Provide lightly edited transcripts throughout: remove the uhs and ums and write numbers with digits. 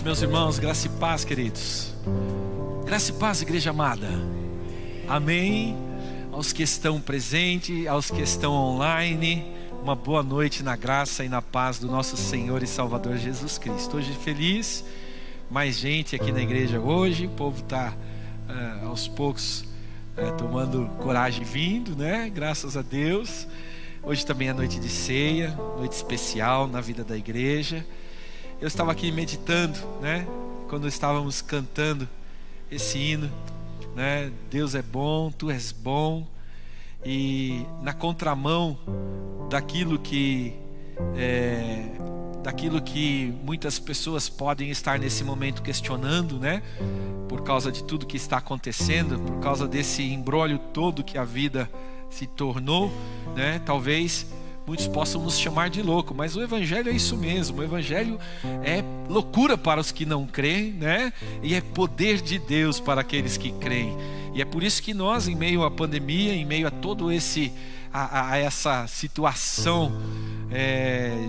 meus irmãos, graça e paz, queridos. Graça e paz, igreja amada. Amém. Aos que estão presentes, aos que estão online, uma boa noite na graça e na paz do nosso Senhor e Salvador Jesus Cristo. Hoje feliz, mais gente aqui na igreja hoje. O povo está aos poucos tomando coragem vindo, né? Graças a Deus. Hoje também é noite de ceia, noite especial na vida da igreja. Eu estava aqui meditando, né? Quando estávamos cantando esse hino, né? Deus é bom, Tu és bom. E na contramão daquilo que muitas pessoas podem estar nesse momento questionando, né? Por causa de tudo que está acontecendo, por causa desse imbróglio todo que a vida se tornou, né? Talvez muitos possam nos chamar de louco, mas o Evangelho é isso mesmo. O Evangelho é loucura para os que não creem, né? E é poder de Deus para aqueles que creem. E é por isso que nós, em meio à pandemia, em meio a todo essa situação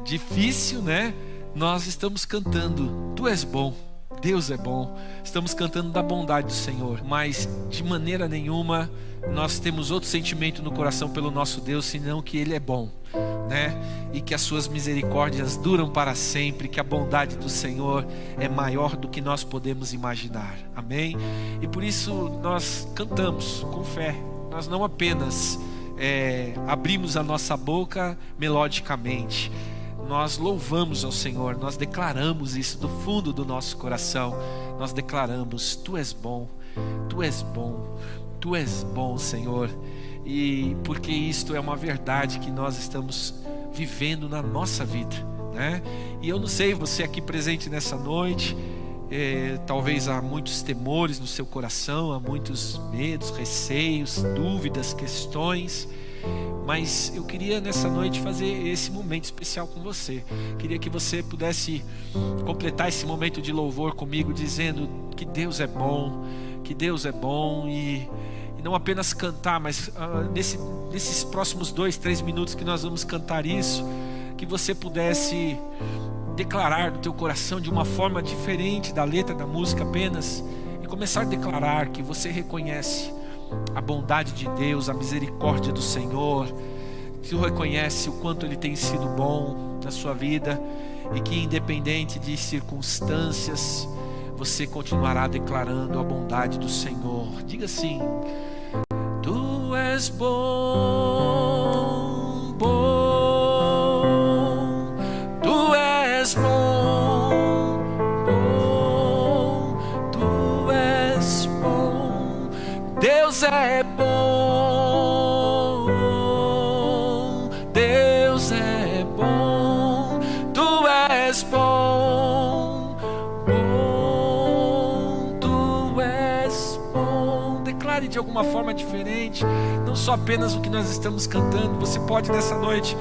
difícil, né? Nós estamos cantando, Tu és bom, Deus é bom. Estamos cantando da bondade do Senhor, mas de maneira nenhuma nós temos outro sentimento no coração pelo nosso Deus, senão que Ele é bom, né? E que as suas misericórdias duram para sempre, que a bondade do Senhor é maior do que nós podemos imaginar. Amém? E por isso nós cantamos com fé. Nós não apenas abrimos a nossa boca melodicamente, nós louvamos ao Senhor, nós declaramos isso do fundo do nosso coração. Nós declaramos: Tu és bom, Tu és bom, Tu és bom, Senhor. E porque isto é uma verdade que nós estamos vivendo na nossa vida, né? E eu não sei, você aqui presente nessa noite, talvez há muitos temores no seu coração, há muitos medos, receios, dúvidas, questões. Mas eu queria nessa noite fazer esse momento especial com você. Queria que você pudesse completar esse momento de louvor comigo, dizendo que Deus é bom, que Deus é bom. E não apenas cantar, mas nesses próximos 2-3 minutos que nós vamos cantar isso, que você pudesse declarar do teu coração de uma forma diferente da letra da música apenas, e começar a declarar que você reconhece a bondade de Deus, a misericórdia do Senhor, que você reconhece o quanto Ele tem sido bom na sua vida, e que independente de circunstâncias, você continuará declarando a bondade do Senhor. Diga assim: Tu és bom, bom, Tu és bom, bom, Tu és bom, Deus é bom, Deus é bom, Tu és bom, bom, Tu és bom. Declare de alguma forma diferente, não só apenas o que nós estamos cantando. Você pode nessa noite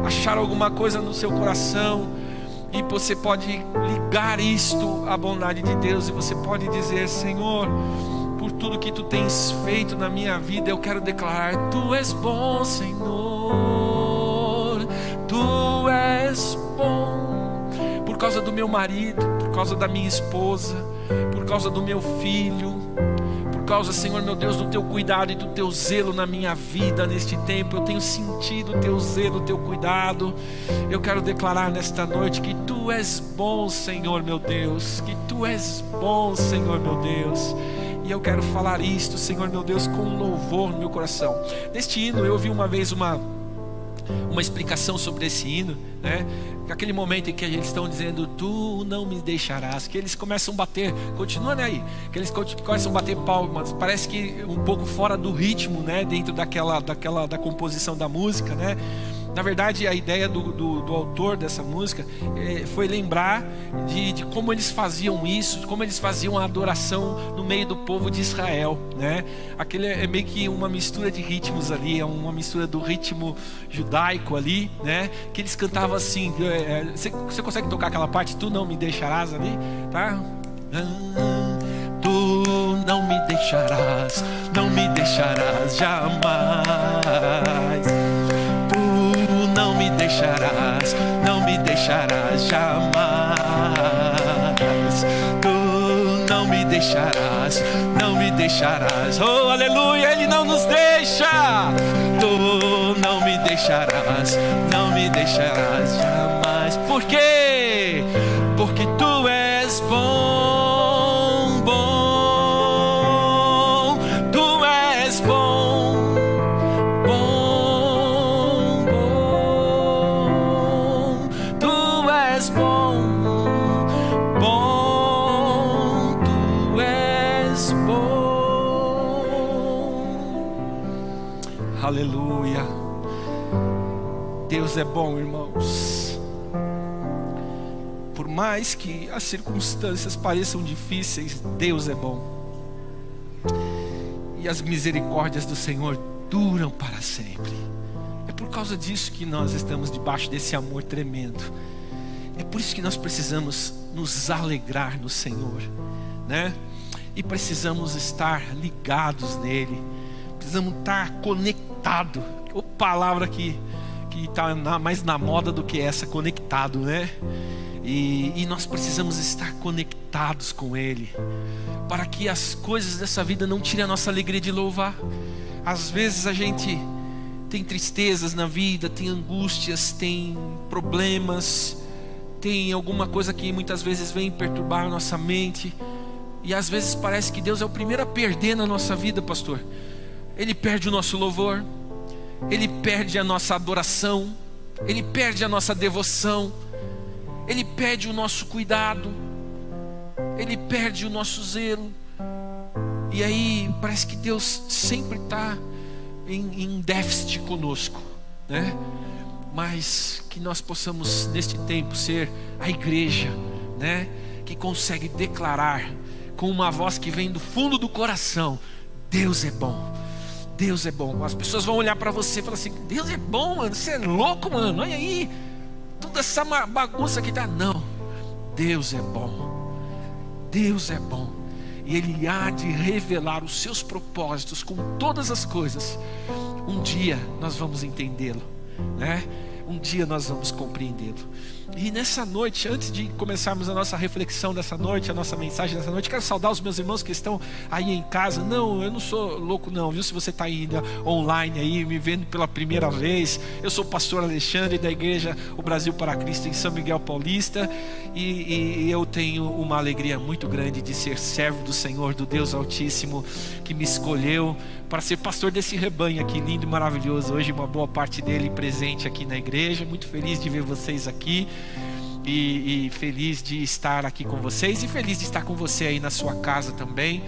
achar alguma coisa no seu coração, e você pode ligar isto à bondade de Deus, e você pode dizer: Senhor, por tudo que Tu tens feito na minha vida, eu quero declarar: Tu és bom, Senhor, Tu és bom. Por causa do meu marido, por causa da minha esposa, por causa do meu filho, por causa, Senhor meu Deus, do Teu cuidado e do Teu zelo na minha vida neste tempo. Eu tenho sentido o Teu zelo, o Teu cuidado. Eu quero declarar nesta noite que Tu és bom, Senhor meu Deus, que Tu és bom, Senhor meu Deus. E eu quero falar isto, Senhor meu Deus, com louvor no meu coração. Neste hino, eu ouvi uma vez uma explicação sobre esse hino, né? Aquele momento em que eles estão dizendo: Tu não me deixarás, que eles começam a bater, continua, né, aí, que eles começam a bater palmas, parece que um pouco fora do ritmo, né, dentro da composição da música, né? Na verdade, a ideia do autor dessa música foi lembrar de como eles faziam isso, de como eles faziam a adoração no meio do povo de Israel, né? Aquele é meio que uma mistura de ritmos ali, é uma mistura do ritmo judaico ali, né? Que eles cantavam assim. Você consegue tocar aquela parte? Tu não me deixarás ali, tá? Tu não me deixarás, não me deixarás jamais. Não me deixarás, não me deixarás jamais. não me deixarás, não me deixarás. Oh, aleluia, Ele não nos deixa. Tu não me deixarás, não me deixarás jamais. Por quê? Porque Tu és bom, bom. Tu és bom, bom, bom. Tu és bom, bom. Tu és bom. Aleluia. Deus é bom, irmãos. Por mais que as circunstâncias pareçam difíceis, Deus é bom. E as misericórdias do Senhor duram para sempre. É por causa disso que nós estamos debaixo desse amor tremendo. É por isso que nós precisamos nos alegrar no Senhor, né? E precisamos estar ligados nele. Precisamos estar conectados. Ô, palavra que está mais na moda do que essa, conectado, né? E nós precisamos estar conectados com Ele, para que as coisas dessa vida não tirem a nossa alegria de louvar. Às vezes a gente tem tristezas na vida, tem angústias, tem problemas, tem alguma coisa que muitas vezes vem perturbar a nossa mente. E às vezes parece que Deus é o primeiro a perder na nossa vida, pastor. Ele perde o nosso louvor, Ele perde a nossa adoração, Ele perde a nossa devoção, Ele perde o nosso cuidado, Ele perde o nosso zelo. E aí parece que Deus sempre está em déficit conosco, né? Mas que nós possamos neste tempo ser a igreja, né? Que consegue declarar com uma voz que vem do fundo do coração: Deus é bom, Deus é bom. As pessoas vão olhar para você e falar assim: Deus é bom, mano, você é louco, mano, olha aí toda essa bagunça que tá. Não, Deus é bom, Deus é bom, e Ele há de revelar os seus propósitos com todas as coisas. Um dia nós vamos entendê-lo, né? Um dia nós vamos compreendê-lo. E nessa noite, antes de começarmos a nossa reflexão dessa noite, a nossa mensagem dessa noite, quero saudar os meus irmãos que estão aí em casa. Não, eu não sou louco não, viu? Se você está ainda online aí, me vendo pela primeira vez, eu sou o pastor Alexandre da igreja O Brasil para Cristo em São Miguel Paulista. E eu tenho uma alegria muito grande de ser servo do Senhor, do Deus Altíssimo, que me escolheu para ser pastor desse rebanho aqui, lindo e maravilhoso. Hoje uma boa parte dele presente aqui na igreja. Muito feliz de ver vocês aqui e feliz de estar aqui com vocês, e feliz de estar com você aí na sua casa também.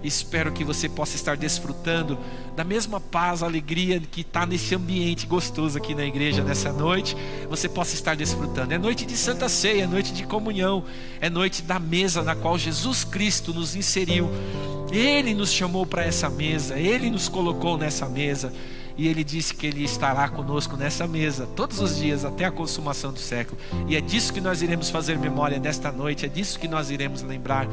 Espero que você possa estar desfrutando da mesma paz, alegria que está nesse ambiente gostoso aqui na igreja nessa noite. Você possa estar desfrutando. É noite de Santa Ceia, é noite de comunhão, é noite da mesa na qual Jesus Cristo nos inseriu. Ele nos chamou para essa mesa, Ele nos colocou nessa mesa, e Ele disse que Ele estará conosco nessa mesa todos os dias até a consumação do século. E é disso que nós iremos fazer memória nesta noite, é disso que nós iremos lembrar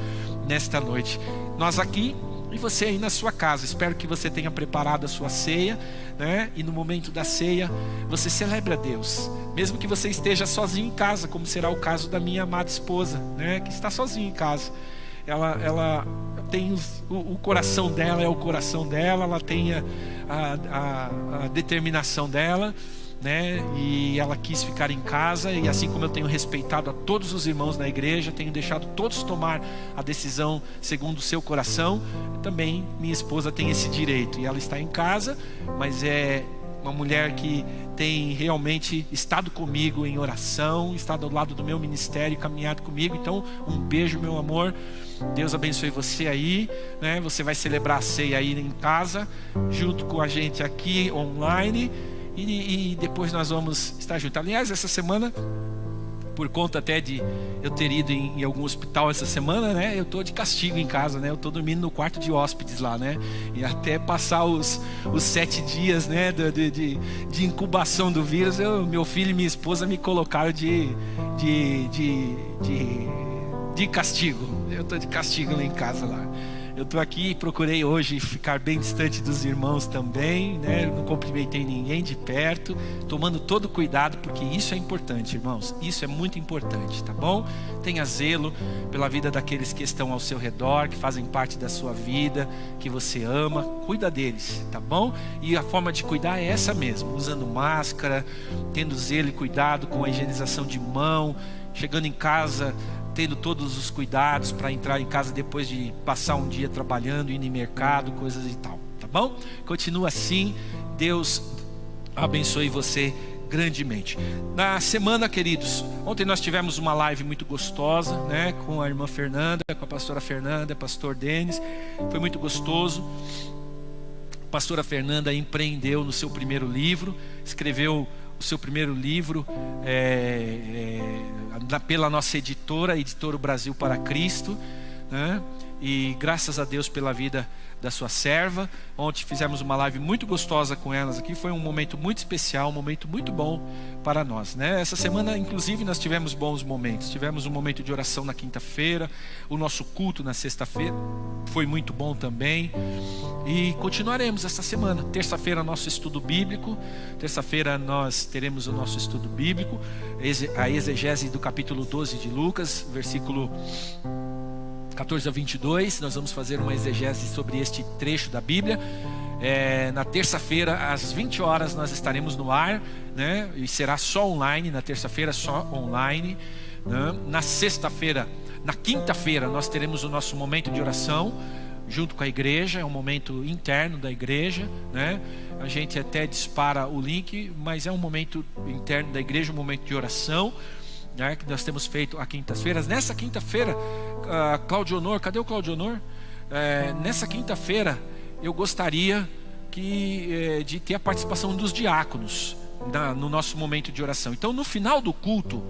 nesta noite. Nós aqui e você aí na sua casa. Espero que você tenha preparado a sua ceia, né? E no momento da ceia você celebre a Deus, mesmo que você esteja sozinho em casa, como será o caso da minha amada esposa, né? Que está sozinha em casa. Ela tem o coração dela, é o coração dela, ela tem a determinação dela, né? E ela quis ficar em casa, e assim como eu tenho respeitado a todos os irmãos na igreja, tenho deixado todos tomar a decisão segundo o seu coração, também minha esposa tem esse direito, e ela está em casa, mas é uma mulher que tem realmente estado comigo em oração, estado ao lado do meu ministério, caminhado comigo. Então um beijo, meu amor, Deus abençoe você aí, né? Você vai celebrar a ceia aí em casa, junto com a gente aqui online, e depois nós vamos estar juntos. Aliás, essa semana, por conta até de eu ter ido em algum hospital essa semana, né? Eu tô de castigo em casa, né? Eu tô dormindo no quarto de hóspedes lá, né? E até passar os 7 dias, né? De incubação do vírus, meu filho e minha esposa me colocaram de castigo. Eu tô de castigo lá em casa lá. Eu estou aqui, procurei hoje ficar bem distante dos irmãos também, né? Não cumprimentei ninguém de perto, tomando todo cuidado, porque isso é importante, irmãos. Isso é muito importante, tá bom? Tenha zelo pela vida daqueles que estão ao seu redor, que fazem parte da sua vida, que você ama. Cuida deles, tá bom? E a forma de cuidar é essa mesmo, usando máscara, tendo zelo e cuidado com a higienização de mão, chegando em casa, tendo todos os cuidados para entrar em casa depois de passar um dia trabalhando, indo em mercado, coisas e tal, tá bom? Continua assim, Deus abençoe você grandemente. Na semana, queridos, ontem nós tivemos uma live muito gostosa, né, com a irmã Fernanda, com a pastora Fernanda, pastor Denis, foi muito gostoso. A pastora Fernanda empreendeu no seu primeiro livro, escreveu o seu primeiro livro pela nossa editora Brasil para Cristo, né? E graças a Deus pela vida da sua serva. Ontem fizemos uma live muito gostosa com elas aqui, foi um momento muito especial, um momento muito bom para nós, né? Essa semana inclusive nós tivemos bons momentos, tivemos um momento de oração na quinta-feira, o nosso culto na sexta-feira foi muito bom também, e continuaremos essa semana. Terça-feira nosso estudo bíblico, terça-feira nós teremos o nosso estudo bíblico, a exegese do capítulo 12 de Lucas, versículo 14 a 22, nós vamos fazer uma exegese sobre este trecho da Bíblia. Na terça-feira, às 20 horas, nós estaremos no ar, né? E será só online, na terça-feira só online, né? Na sexta-feira, na quinta-feira, nós teremos o nosso momento de oração, junto com a igreja, é um momento interno da igreja, né? A gente até dispara o link, mas é um momento interno da igreja, um momento de oração, né, que nós temos feito a quintas-feiras. Nessa quinta-feira, Claudio Honor, cadê o Claudio Honor? Nessa quinta-feira eu gostaria de ter a participação dos diáconos no nosso momento de oração. Então no final do culto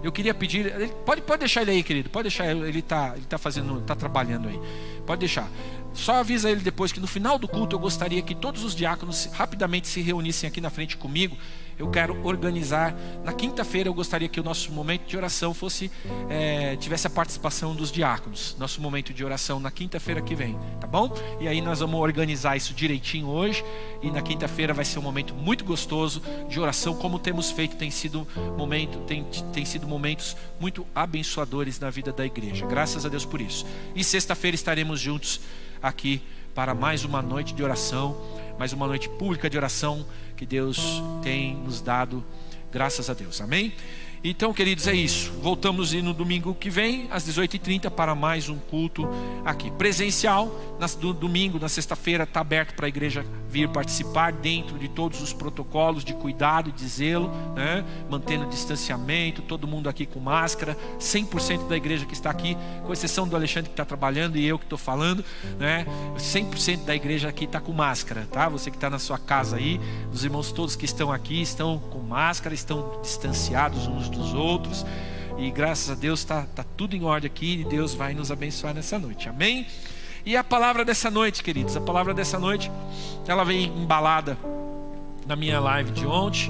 eu queria pedir, pode deixar ele aí, querido, pode deixar, ele está trabalhando aí, pode deixar. Só avisa ele depois que no final do culto eu gostaria que todos os diáconos rapidamente se reunissem aqui na frente comigo. Eu quero organizar, na quinta-feira eu gostaria que o nosso momento de oração tivesse a participação dos diáconos. Nosso momento de oração na quinta-feira que vem, tá bom? E aí nós vamos organizar isso direitinho hoje, e na quinta-feira vai ser um momento muito gostoso de oração, como temos feito, tem sido momentos muito abençoadores na vida da igreja. Graças a Deus por isso. E sexta-feira estaremos juntos aqui para mais uma noite de oração, mais uma noite pública de oração que Deus tem nos dado, graças a Deus, amém? Então, queridos, é isso. Voltamos no domingo que vem, às 18h30, para mais um culto aqui presencial. No domingo, na sexta-feira, está aberto para a igreja vir participar, dentro de todos os protocolos de cuidado e de zelo, né? Mantendo distanciamento, todo mundo aqui com máscara, 100% da igreja que está aqui, com exceção do Alexandre que está trabalhando e eu que estou falando, né? 100% da igreja aqui está com máscara, tá? Você que está na sua casa aí, os irmãos todos que estão aqui estão com máscara, estão distanciados uns dos outros, e graças a Deus está tudo em ordem aqui, e Deus vai nos abençoar nessa noite, amém? E a palavra dessa noite, queridos, a palavra dessa noite, ela vem embalada na minha live de ontem,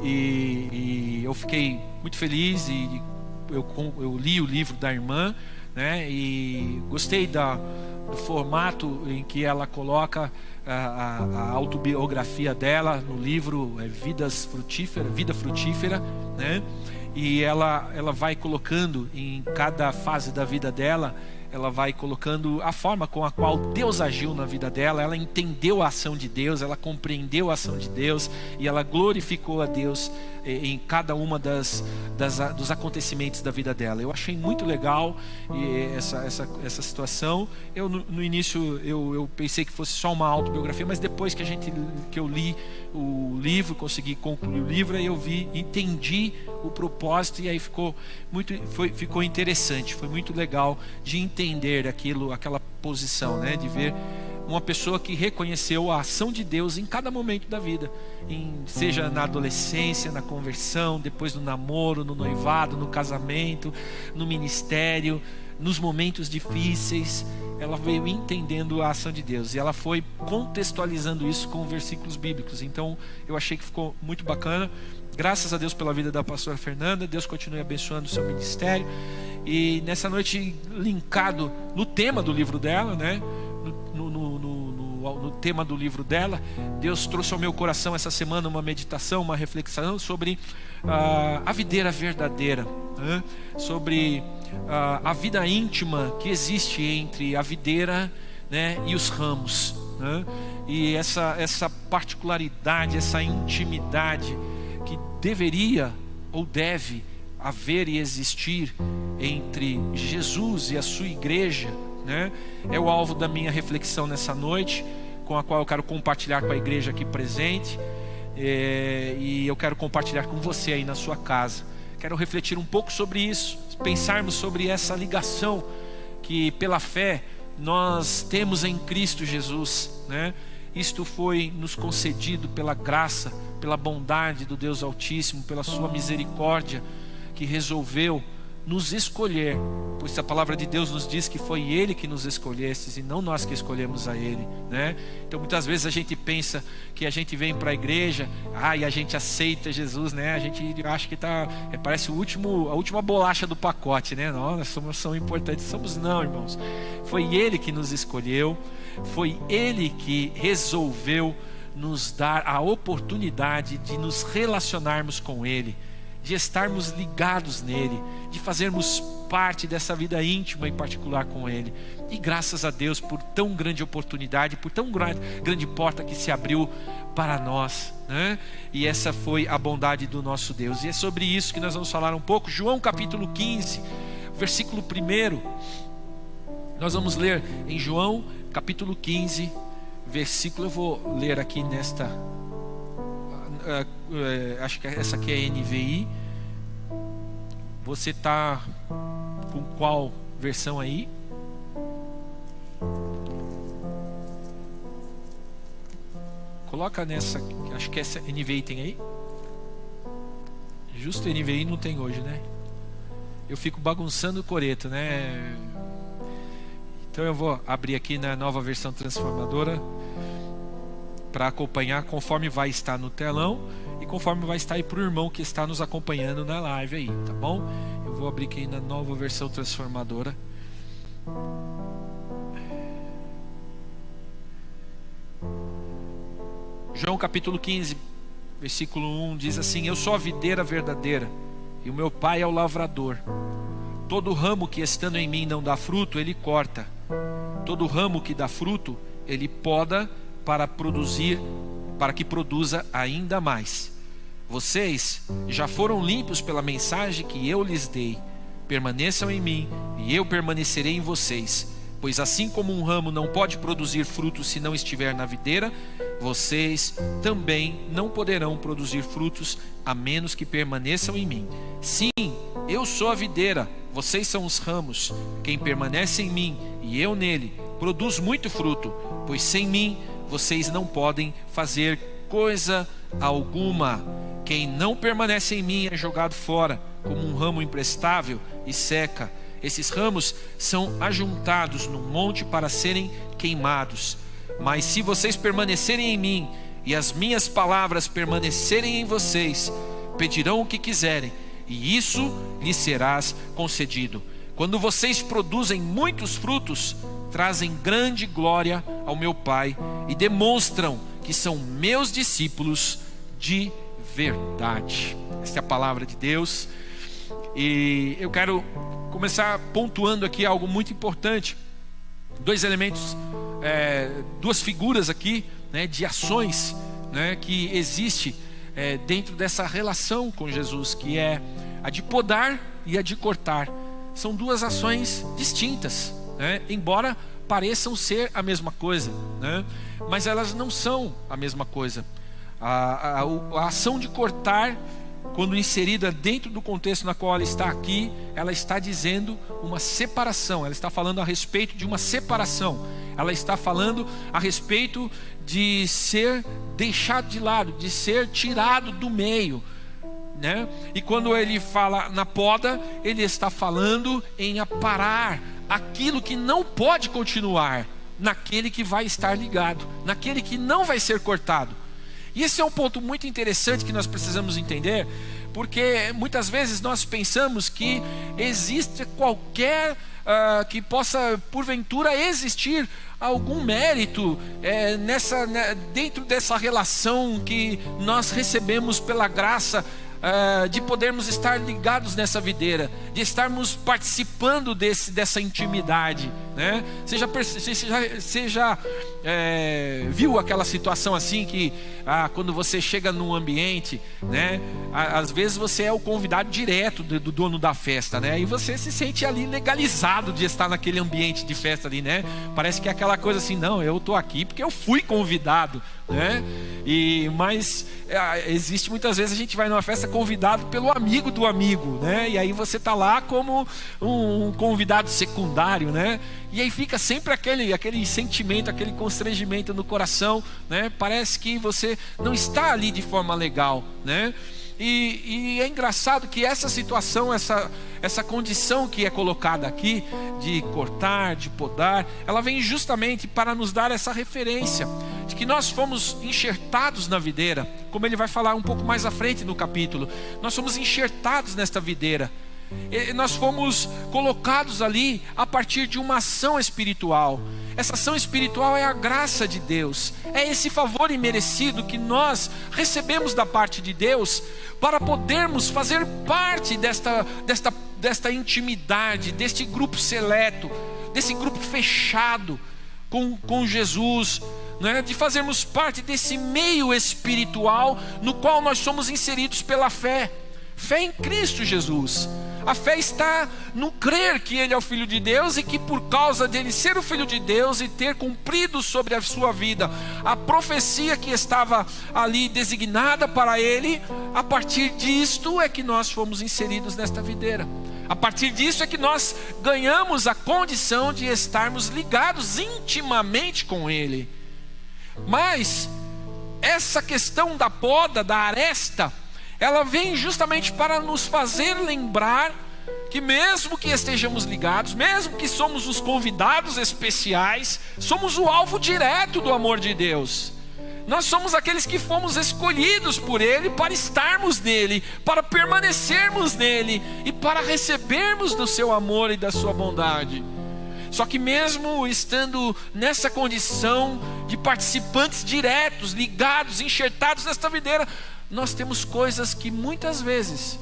e eu fiquei muito feliz, e eu li o livro da irmã, né? E gostei do formato em que ela coloca a autobiografia dela no livro Vida Frutífera, né? E ela vai colocando em cada fase da vida dela, ela vai colocando a forma com a qual Deus agiu na vida dela. Ela entendeu a ação de Deus, ela compreendeu a ação de Deus, e ela glorificou a Deus em cada uma dos acontecimentos da vida dela. Eu achei muito legal essa situação. Eu no início eu pensei que fosse só uma autobiografia, mas depois que eu li o livro, consegui concluir o livro, aí eu entendi o propósito, e aí ficou interessante, foi muito legal de entender aquela posição, né? De ver uma pessoa que reconheceu a ação de Deus em cada momento da vida, seja na adolescência, na conversão, depois no namoro, no noivado, no casamento, no ministério, nos momentos difíceis. Ela veio entendendo a ação de Deus, e ela foi contextualizando isso com versículos bíblicos. Então eu achei que ficou muito bacana. Graças a Deus pela vida da pastora Fernanda. Deus continue abençoando o seu ministério. E nessa noite, linkado no tema do livro dela, né? tema do livro dela. Deus trouxe ao meu coração essa semana uma meditação, uma reflexão sobre a videira verdadeira, né? Sobre a vida íntima que existe entre a videira, né, e os ramos, né? E essa particularidade, essa intimidade que deveria ou deve haver e existir entre Jesus e a sua igreja, né? É o alvo da minha reflexão nessa noite, com a qual eu quero compartilhar com a igreja aqui presente, e eu quero compartilhar com você aí na sua casa. Quero refletir um pouco sobre isso, pensarmos sobre essa ligação que pela fé nós temos em Cristo Jesus, né? Isto foi nos concedido pela graça, pela bondade do Deus Altíssimo, pela sua misericórdia, que resolveu nos escolher, pois a palavra de Deus nos diz que foi Ele que nos escolhesse e não nós que escolhemos a Ele, né? Então muitas vezes a gente pensa que a gente vem para a igreja, e a gente aceita Jesus, né? A gente acha que parece a última bolacha do pacote, né? Nós somos importantes, não, irmãos. Foi Ele que nos escolheu, foi Ele que resolveu nos dar a oportunidade de nos relacionarmos com Ele, de estarmos ligados nele, de fazermos parte dessa vida íntima em particular com Ele. E graças a Deus por tão grande oportunidade, por tão grande porta que se abriu para nós, né? E essa foi a bondade do nosso Deus. E é sobre isso que nós vamos falar um pouco. João capítulo 15, versículo 1. Nós vamos ler em João capítulo 15, versículo, eu vou ler aqui nesta... acho que essa aqui é NVI. Você está com qual versão aí? Coloca nessa, acho que essa NVI tem aí. Justo NVI não tem hoje, né? Eu fico bagunçando o coreto, né? Então eu vou abrir aqui na nova versão transformadora para acompanhar conforme vai estar no telão e conforme vai estar aí para o irmão que está nos acompanhando na live aí, tá bom? Eu vou abrir aqui na nova versão transformadora. João capítulo 15, versículo 1 diz assim: Eu sou a videira verdadeira e o meu pai é o lavrador. Todo ramo que estando em mim não dá fruto, ele corta. Todo ramo que dá fruto, ele poda para que produza ainda mais. Vocês já foram limpos pela mensagem que eu lhes dei. Permaneçam em mim e eu permanecerei em vocês. Pois assim como um ramo não pode produzir frutos se não estiver na videira, vocês também não poderão produzir frutos a menos que permaneçam em mim. Sim, eu sou a videira, vocês são os ramos. Quem permanece em mim e eu nele produz muito fruto, pois sem mim vocês não podem fazer coisa alguma. Quem não permanece em mim é jogado fora, como um ramo imprestável, e seca. Esses ramos são ajuntados num monte para serem queimados. Mas se vocês permanecerem em mim, e as minhas palavras permanecerem em vocês, pedirão o que quiserem, e isso lhes será concedido. Quando vocês produzem muitos frutos, trazem grande glória ao meu Pai e demonstram que são meus discípulos de verdade. Essa é a palavra de Deus. E eu quero começar pontuando aqui algo muito importante. Dois elementos, duas figuras aqui, né, de ações, né, que existe dentro dessa relação com Jesus, que é a de podar e a de cortar. São duas ações distintas, né? Embora pareçam ser a mesma coisa, né? Mas elas não são a mesma coisa. A ação de cortar, quando inserida dentro do contexto na qual ela está aqui, ela está dizendo uma separação. Ela está falando a respeito de uma separação. Ela está falando a respeito de ser deixado de lado, de ser tirado do meio, né? E quando ele fala na poda, ele está falando em aparar aquilo que não pode continuar naquele que vai estar ligado, naquele que não vai ser cortado. E esse é um ponto muito interessante que nós precisamos entender, porque muitas vezes nós pensamos que existe qualquer que possa porventura existir algum mérito dentro dessa relação que nós recebemos pela graça, de podermos estar ligados nessa videira, de estarmos participando dessa intimidade, né? Você já viu aquela situação assim que quando você chega num ambiente, né, às vezes você é o convidado direto do dono da festa, né? E você se sente ali legalizado de estar naquele ambiente de festa ali, né? Parece que é aquela coisa assim, não, eu estou aqui porque eu fui convidado, né? Mas existe muitas vezes a gente vai numa festa convidado pelo amigo do amigo, né? E aí você está lá como um convidado secundário, né? E aí fica sempre aquele sentimento, aquele constrangimento no coração, né? Parece que você não está ali de forma legal, né? E é engraçado que essa situação, essa condição que é colocada aqui, de cortar, de podar, ela vem justamente para nos dar essa referência, de que nós fomos enxertados na videira, como ele vai falar um pouco mais à frente no capítulo. Nós fomos enxertados nesta videira. Nós fomos colocados ali a partir de uma ação espiritual. Essa ação espiritual é a graça de Deus, é esse favor imerecido que nós recebemos da parte de Deus, para podermos fazer parte desta intimidade, deste grupo seleto, desse grupo fechado com Jesus, né? De fazermos parte desse meio espiritual no qual nós somos inseridos pela fé em Cristo Jesus. A fé está no crer que Ele é o Filho de Deus, e que por causa dele ser o Filho de Deus e ter cumprido sobre a sua vida a profecia que estava ali designada para Ele, a partir disto é que nós fomos inseridos nesta videira. A partir disso é que nós ganhamos a condição de estarmos ligados intimamente com Ele. Mas essa questão da poda, da aresta, ela vem justamente para nos fazer lembrar que mesmo que estejamos ligados, mesmo que somos os convidados especiais, somos o alvo direto do amor de Deus. Nós somos aqueles que fomos escolhidos por Ele para estarmos nele, para permanecermos nele e para recebermos do seu amor e da sua bondade. Só que mesmo estando nessa condição de participantes diretos, ligados, enxertados nesta videira, nós temos coisas que muitas vezes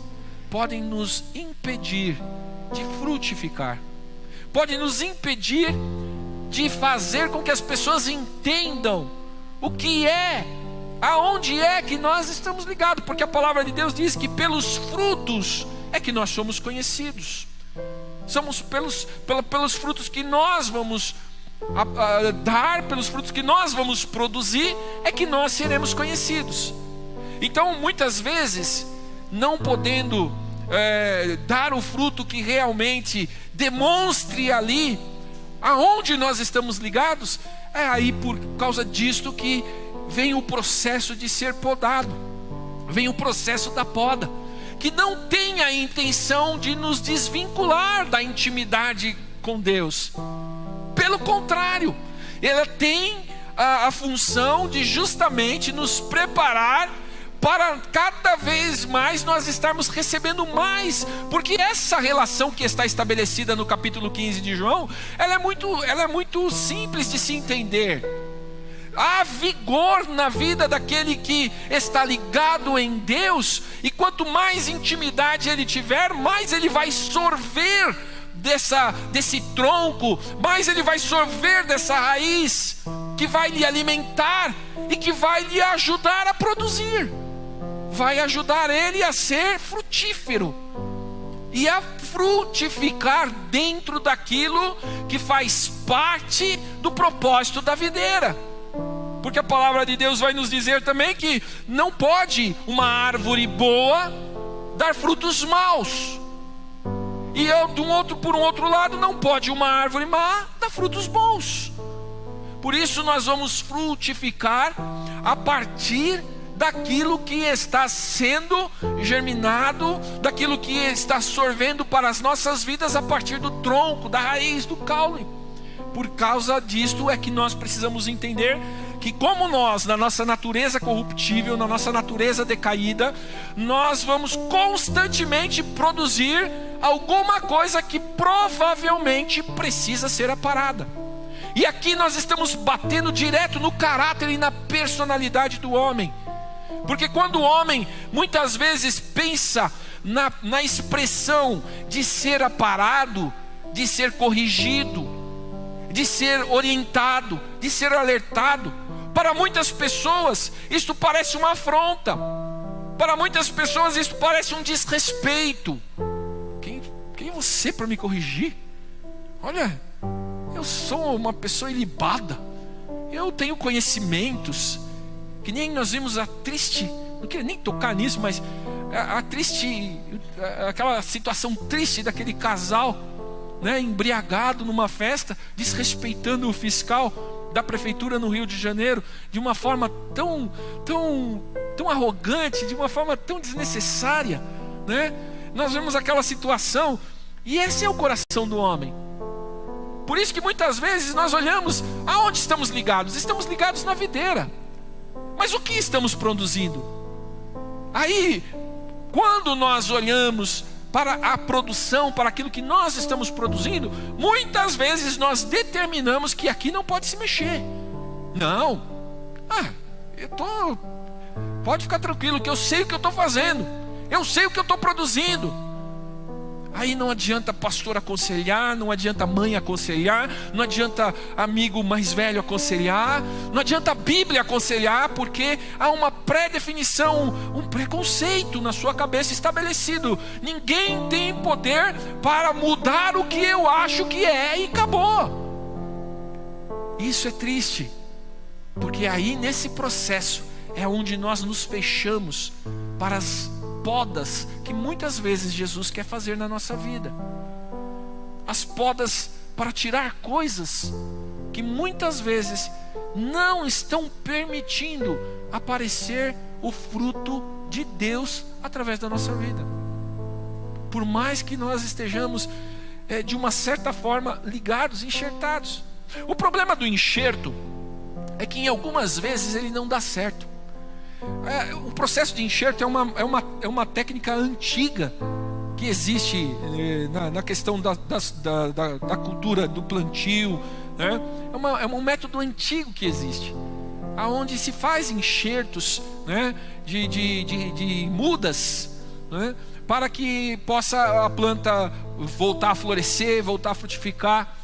podem nos impedir de frutificar, podem nos impedir de fazer com que as pessoas entendam o que é, aonde é que nós estamos ligados, porque a palavra de Deus diz que pelos frutos é que nós somos conhecidos. Somos pelos frutos que nós vamos dar, pelos frutos que nós vamos produzir, é que nós seremos conhecidos. Então muitas vezes, não podendo dar o fruto que realmente demonstre ali aonde nós estamos ligados, é aí por causa disto que vem o processo de ser podado, vem o processo da poda, que não tem a intenção de nos desvincular da intimidade com Deus. Pelo contrário, ela tem a função de justamente nos preparar para cada vez mais nós estarmos recebendo mais, porque essa relação que está estabelecida no capítulo 15 de João, ela é muito simples de se entender. Há vigor na vida daquele que está ligado em Deus, e quanto mais intimidade ele tiver, mais ele vai sorver desse tronco, mais ele vai sorver dessa raiz, que vai lhe alimentar e que vai lhe ajudar a produzir, vai ajudar ele a ser frutífero e a frutificar dentro daquilo que faz parte do propósito da videira. Porque a palavra de Deus vai nos dizer também que não pode uma árvore boa dar frutos maus, e por um outro lado, não pode uma árvore má dar frutos bons. Por isso nós vamos frutificar a partir daquilo que está sendo germinado, daquilo que está sorvendo para as nossas vidas a partir do tronco, da raiz, do caule. Por causa disto é que nós precisamos entender que como nós, na nossa natureza corruptível, na nossa natureza decaída, nós vamos constantemente produzir alguma coisa que provavelmente precisa ser aparada. E aqui nós estamos batendo direto no caráter e na personalidade do homem. Porque quando o homem muitas vezes pensa na expressão de ser aparado, de ser corrigido, de ser orientado, de ser alertado, para muitas pessoas isto parece uma afronta. Para muitas pessoas isto parece um desrespeito. Quem é você para me corrigir? Olha, eu sou uma pessoa ilibada, eu tenho conhecimentos. Que nem nós vimos a triste, não queria nem tocar nisso, mas aquela situação triste daquele casal, né, embriagado numa festa, desrespeitando o fiscal da prefeitura no Rio de Janeiro, de uma forma tão arrogante, de uma forma tão desnecessária, né? Nós vemos aquela situação, e esse é o coração do homem. Por isso que muitas vezes nós olhamos, aonde estamos ligados? Estamos ligados na videira. Mas o que estamos produzindo? Aí, quando nós olhamos para a produção, para aquilo que nós estamos produzindo, muitas vezes nós determinamos que aqui não pode se mexer. Não. Pode ficar tranquilo que eu sei o que eu estou fazendo. Eu sei o que eu estou produzindo. Aí não adianta pastor aconselhar, não adianta mãe aconselhar, não adianta amigo mais velho aconselhar, não adianta a Bíblia aconselhar, porque há uma pré-definição, um preconceito na sua cabeça estabelecido. Ninguém tem poder para mudar o que eu acho que é, e acabou. Isso é triste, porque aí nesse processo é onde nós nos fechamos para as podas que muitas vezes Jesus quer fazer na nossa vida. As podas para tirar coisas que muitas vezes não estão permitindo aparecer o fruto de Deus através da nossa vida. Por mais que nós estejamos de uma certa forma ligados, enxertados. O problema do enxerto é que em algumas vezes ele não dá certo. O processo de enxerto é uma técnica antiga que existe na questão da cultura do plantio, né? É um método antigo que existe, aonde se faz enxertos, né, de mudas, né, para que possa a planta voltar a florescer, voltar a frutificar.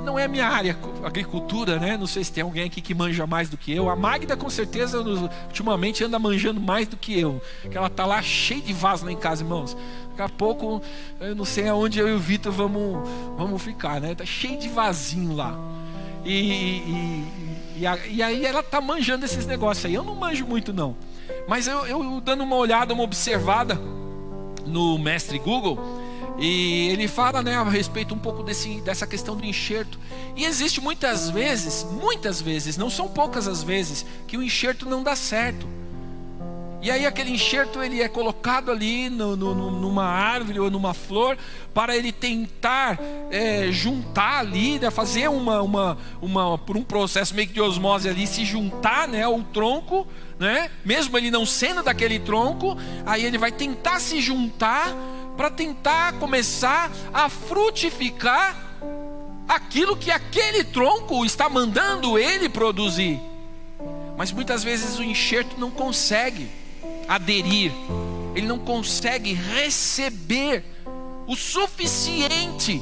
Não é a minha área, agricultura, né? Não sei se tem alguém aqui que manja mais do que eu. A Magda com certeza ultimamente anda manjando mais do que eu, que ela tá lá cheia de vaso lá em casa, irmãos. Daqui a pouco eu não sei aonde eu e o Vitor vamos ficar, né? Tá cheio de vasinho lá. E aí ela tá manjando esses negócios aí. Eu não manjo muito não, mas eu dando uma olhada, uma observada no mestre Google, e ele fala, né, a respeito um pouco dessa questão do enxerto. E existe muitas vezes, não são poucas as vezes, que o enxerto não dá certo. E aí aquele enxerto ele é colocado ali numa árvore ou numa flor, para ele tentar juntar ali, né, fazer por um processo meio que de osmose ali, se juntar, né, ao tronco, né, mesmo ele não sendo daquele tronco. Aí ele vai tentar se juntar para tentar começar a frutificar aquilo que aquele tronco está mandando ele produzir. Mas muitas vezes o enxerto não consegue aderir, ele não consegue receber o suficiente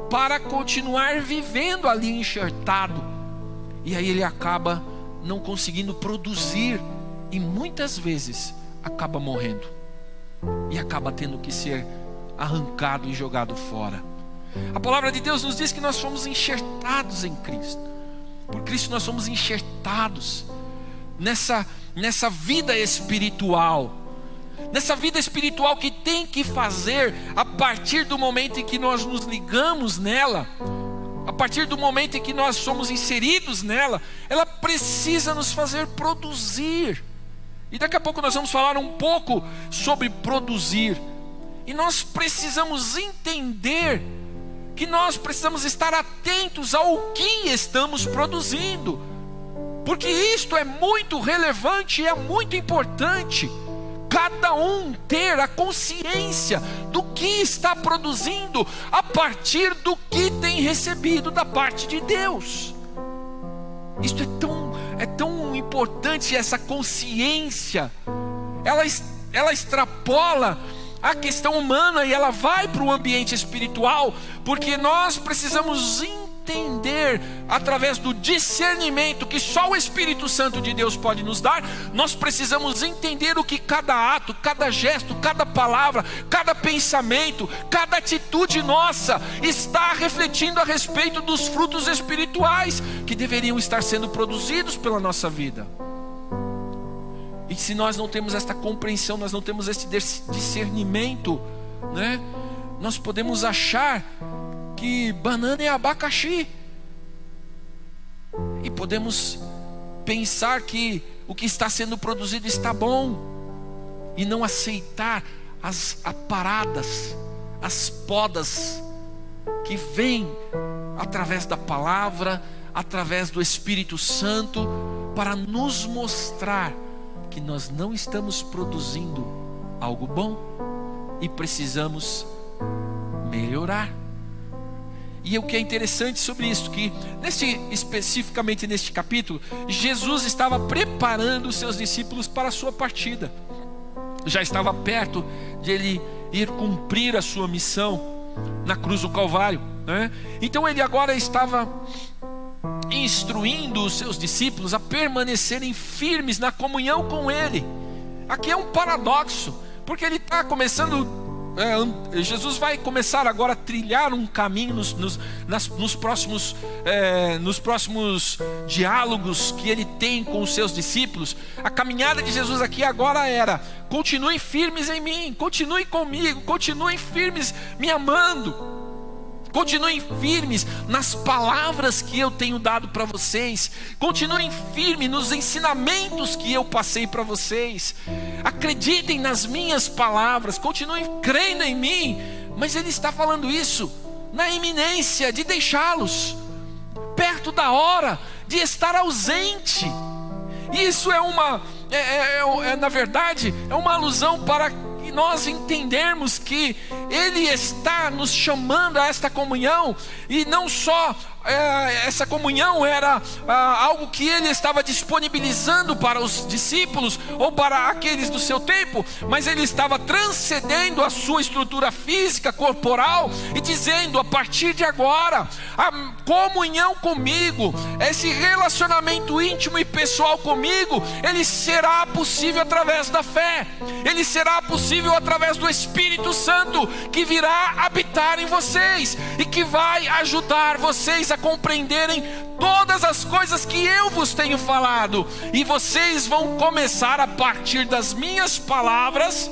para continuar vivendo ali enxertado. E aí ele acaba não conseguindo produzir, e muitas vezes acaba morrendo, e acaba tendo que ser arrancado e jogado fora. A palavra de Deus nos diz que nós fomos enxertados em Cristo. Por Cristo nós somos enxertados nessa vida espiritual. Nessa vida espiritual que tem que fazer, a partir do momento em que nós nos ligamos nela, a partir do momento em que nós somos inseridos nela, ela precisa nos fazer produzir. E daqui a pouco nós vamos falar um pouco sobre produzir. E nós precisamos entender que nós precisamos estar atentos ao que estamos produzindo. porque isto é muito relevante e é muito importante. Cada um ter a consciência do que está produzindo a partir do que tem recebido da parte de Deus. Isto é tão importante, essa consciência. Ela extrapola a questão humana e ela vai para o ambiente espiritual, porque nós precisamos entender, através do discernimento que só o Espírito Santo de Deus pode nos dar, nós precisamos entender o que cada ato, cada gesto, cada palavra, cada pensamento, cada atitude nossa está refletindo a respeito dos frutos espirituais que deveriam estar sendo produzidos pela nossa vida. E se nós não temos esta compreensão, nós não temos esse discernimento, né? Nós podemos achar que banana é abacaxi, e podemos pensar que o que está sendo produzido está bom, e não aceitar as aparadas, as podas que vêm através da palavra, através do Espírito Santo, para nos mostrar que nós não estamos produzindo algo bom e precisamos melhorar. E o que é interessante sobre isso, que especificamente neste capítulo, Jesus estava preparando os seus discípulos para a sua partida. Já estava perto de ele ir cumprir a sua missão na cruz do Calvário, né? Então ele agora estava instruindo os seus discípulos a permanecerem firmes na comunhão com ele. Aqui é um paradoxo, porque ele está começando... Jesus vai começar agora a trilhar um caminho nos próximos diálogos que ele tem com os seus discípulos. A caminhada de Jesus aqui agora era: continuem firmes em mim, continuem comigo, continuem firmes me amando, continuem firmes nas palavras que eu tenho dado para vocês, continuem firmes nos ensinamentos que eu passei para vocês, acreditem nas minhas palavras, continuem crendo em mim. Mas ele está falando isso na iminência de deixá-los, perto da hora de estar ausente. Isso na verdade, é uma alusão para nós entendermos que ele está nos chamando a esta comunhão, e não só essa comunhão era algo que ele estava disponibilizando para os discípulos ou para aqueles do seu tempo, mas ele estava transcendendo a sua estrutura física, corporal, e dizendo: a partir de agora, a comunhão comigo, esse relacionamento íntimo e pessoal comigo, ele será possível através da fé, ele será possível através do Espírito Santo, que virá habitar em vocês e que vai ajudar vocês a compreenderem todas as coisas que eu vos tenho falado, e vocês vão começar a partir das minhas palavras,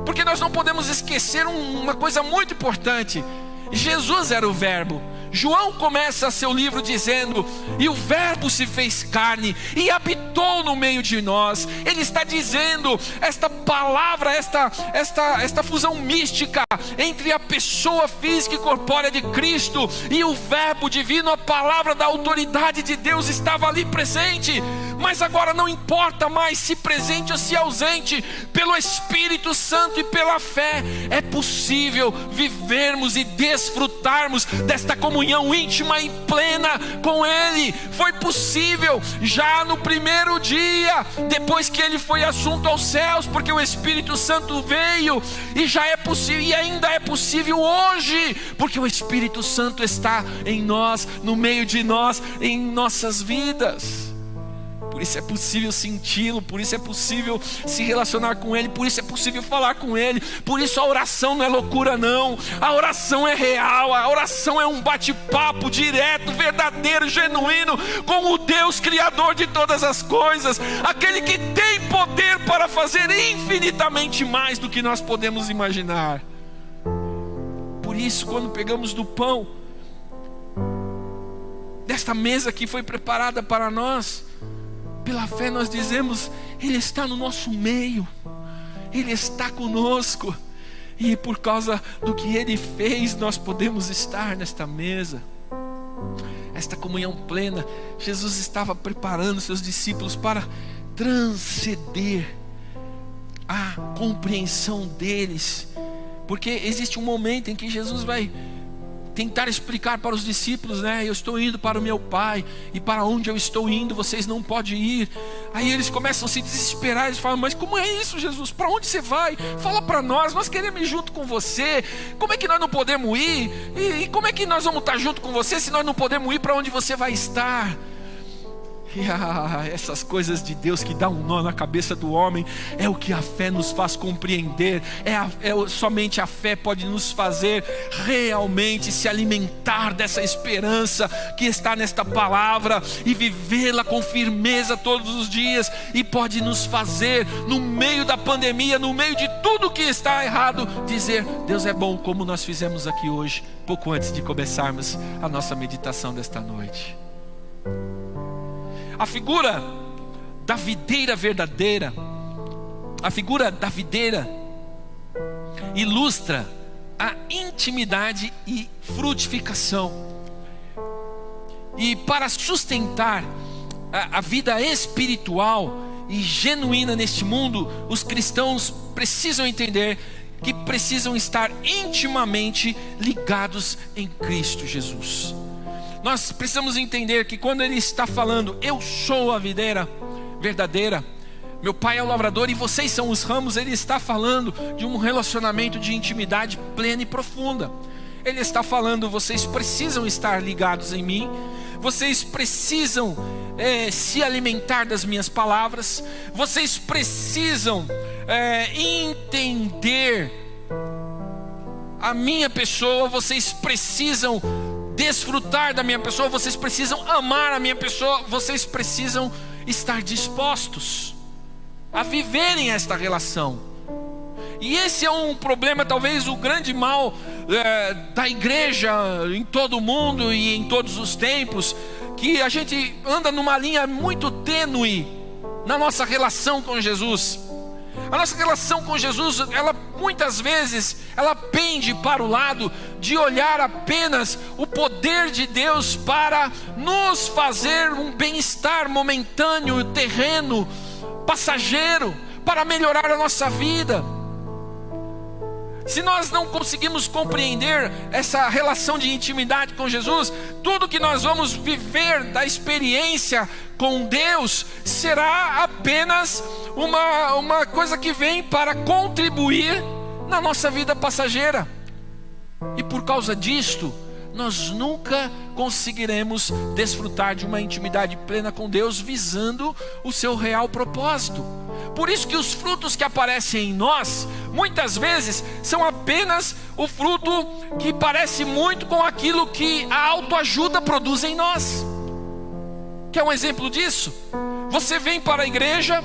porque nós não podemos esquecer uma coisa muito importante: Jesus era o Verbo. João começa seu livro dizendo: e o Verbo se fez carne e habitou no meio de nós. Ele está dizendo esta palavra, esta fusão mística entre a pessoa física e corpórea de Cristo e o Verbo divino, a palavra da autoridade de Deus estava ali presente. Mas agora não importa mais se presente ou se ausente, pelo Espírito Santo e pela fé é possível vivermos e desfrutarmos desta comunhão íntima e plena com Ele. Foi possível já no primeiro dia, depois que Ele foi assunto aos céus, porque o Espírito Santo veio, e já é possível, e ainda é possível hoje, porque o Espírito Santo está em nós, no meio de nós, em nossas vidas. Por isso é possível senti-lo, por isso é possível se relacionar com Ele, por isso é possível falar com Ele. Por isso a oração não é loucura não, a oração é real, a oração é um bate-papo direto, verdadeiro, genuíno, com o Deus Criador de todas as coisas, aquele que tem poder para fazer infinitamente mais do que nós podemos imaginar. Por isso, quando pegamos do pão, desta mesa que foi preparada para nós, pela fé nós dizemos: Ele está no nosso meio, Ele está conosco, e por causa do que Ele fez, nós podemos estar nesta mesa. esta comunhão plena. Jesus estava preparando seus discípulos para transcender a compreensão deles, porque existe um momento em que Jesus vai tentar explicar para os discípulos, né? Eu estou indo para o meu Pai, e para onde eu estou indo vocês não podem ir. Aí eles começam a se desesperar, eles falam: mas como é isso, Jesus? Para onde você vai? Fala para nós queremos ir junto com você. Como é que nós não podemos ir? E como é que nós vamos estar junto com você se nós não podemos ir para onde você vai estar? E essas coisas de Deus que dá um nó na cabeça do homem, é o que a fé nos faz compreender. Somente a fé pode nos fazer realmente se alimentar dessa esperança que está nesta palavra e vivê-la com firmeza todos os dias, e pode nos fazer, no meio da pandemia, no meio de tudo que está errado, dizer: Deus é bom, como nós fizemos aqui hoje, pouco antes de começarmos a nossa meditação desta noite. A figura da videira verdadeira, a figura da videira ilustra a intimidade e frutificação. E para sustentar a vida espiritual e genuína neste mundo, os cristãos precisam entender que precisam estar intimamente ligados em Cristo Jesus. Nós precisamos entender que quando ele está falando: eu sou a videira verdadeira, meu Pai é o lavrador e vocês são os ramos, ele está falando de um relacionamento de intimidade plena e profunda. Ele está falando: vocês precisam estar ligados em mim, vocês precisam se alimentar das minhas palavras, vocês precisam entender a minha pessoa, vocês precisam desfrutar da minha pessoa, vocês precisam amar a minha pessoa, vocês precisam estar dispostos a viverem esta relação. E esse é um problema, talvez o grande mal da igreja em todo o mundo e em todos os tempos, que a gente anda numa linha muito tênue na nossa relação com Jesus. A nossa relação com Jesus, ela muitas vezes, ela pende para o lado de olhar apenas o poder de Deus para nos fazer um bem-estar momentâneo, terreno, passageiro, para melhorar a nossa vida. Se nós não conseguimos compreender essa relação de intimidade com Jesus, tudo que nós vamos viver da experiência com Deus será apenas uma coisa que vem para contribuir na nossa vida passageira. E por causa disto, nós nunca conseguiremos desfrutar de uma intimidade plena com Deus, visando o seu real propósito. Por isso que os frutos que aparecem em nós, muitas vezes, são apenas o fruto que parece muito com aquilo que a autoajuda produz em nós. Quer um exemplo disso? Você vem para a igreja,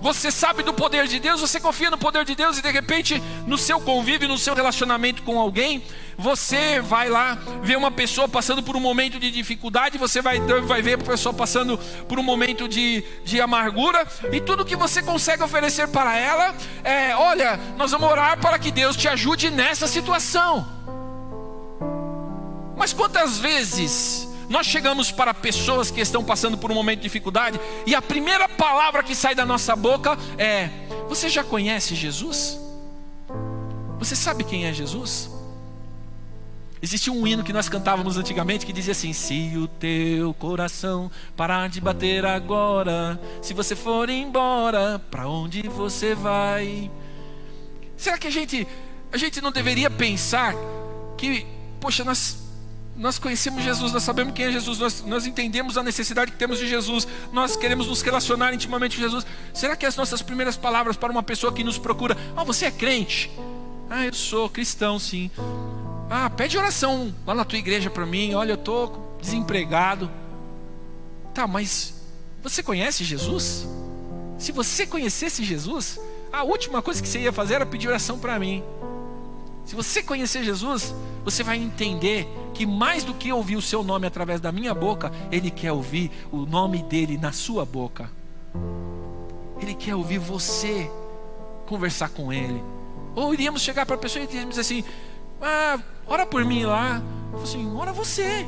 você sabe do poder de Deus, você confia no poder de Deus, e de repente, no seu convívio, no seu relacionamento com alguém, você vai lá ver uma pessoa passando por um momento de dificuldade, você vai ver a pessoa passando por um momento de amargura, e tudo que você consegue oferecer para ela é: olha, nós vamos orar para que Deus te ajude nessa situação. Mas quantas vezes nós chegamos para pessoas que estão passando por um momento de dificuldade, e a primeira palavra que sai da nossa boca é: você já conhece Jesus? Você sabe quem é Jesus? Existia um hino que nós cantávamos antigamente que dizia assim: se o teu coração parar de bater agora, se você for embora, para onde você vai? Será que a gente não deveria pensar que, poxa, nós conhecemos Jesus, nós sabemos quem é Jesus, nós entendemos a necessidade que temos de Jesus, nós queremos nos relacionar intimamente com Jesus. Será que as nossas primeiras palavras para uma pessoa que nos procura: você é crente? Eu sou cristão, sim. Pede oração lá na tua igreja para mim. Olha, eu estou desempregado. Tá, mas você conhece Jesus? Se você conhecesse Jesus, a última coisa que você ia fazer era pedir oração para mim. Se você conhecer Jesus, você vai entender que mais do que ouvir o seu nome através da minha boca, Ele quer ouvir o nome dele na sua boca. Ele quer ouvir você conversar com Ele. Ou iríamos chegar para a pessoa e dizer assim: ora por mim lá. Eu falo assim: ora você.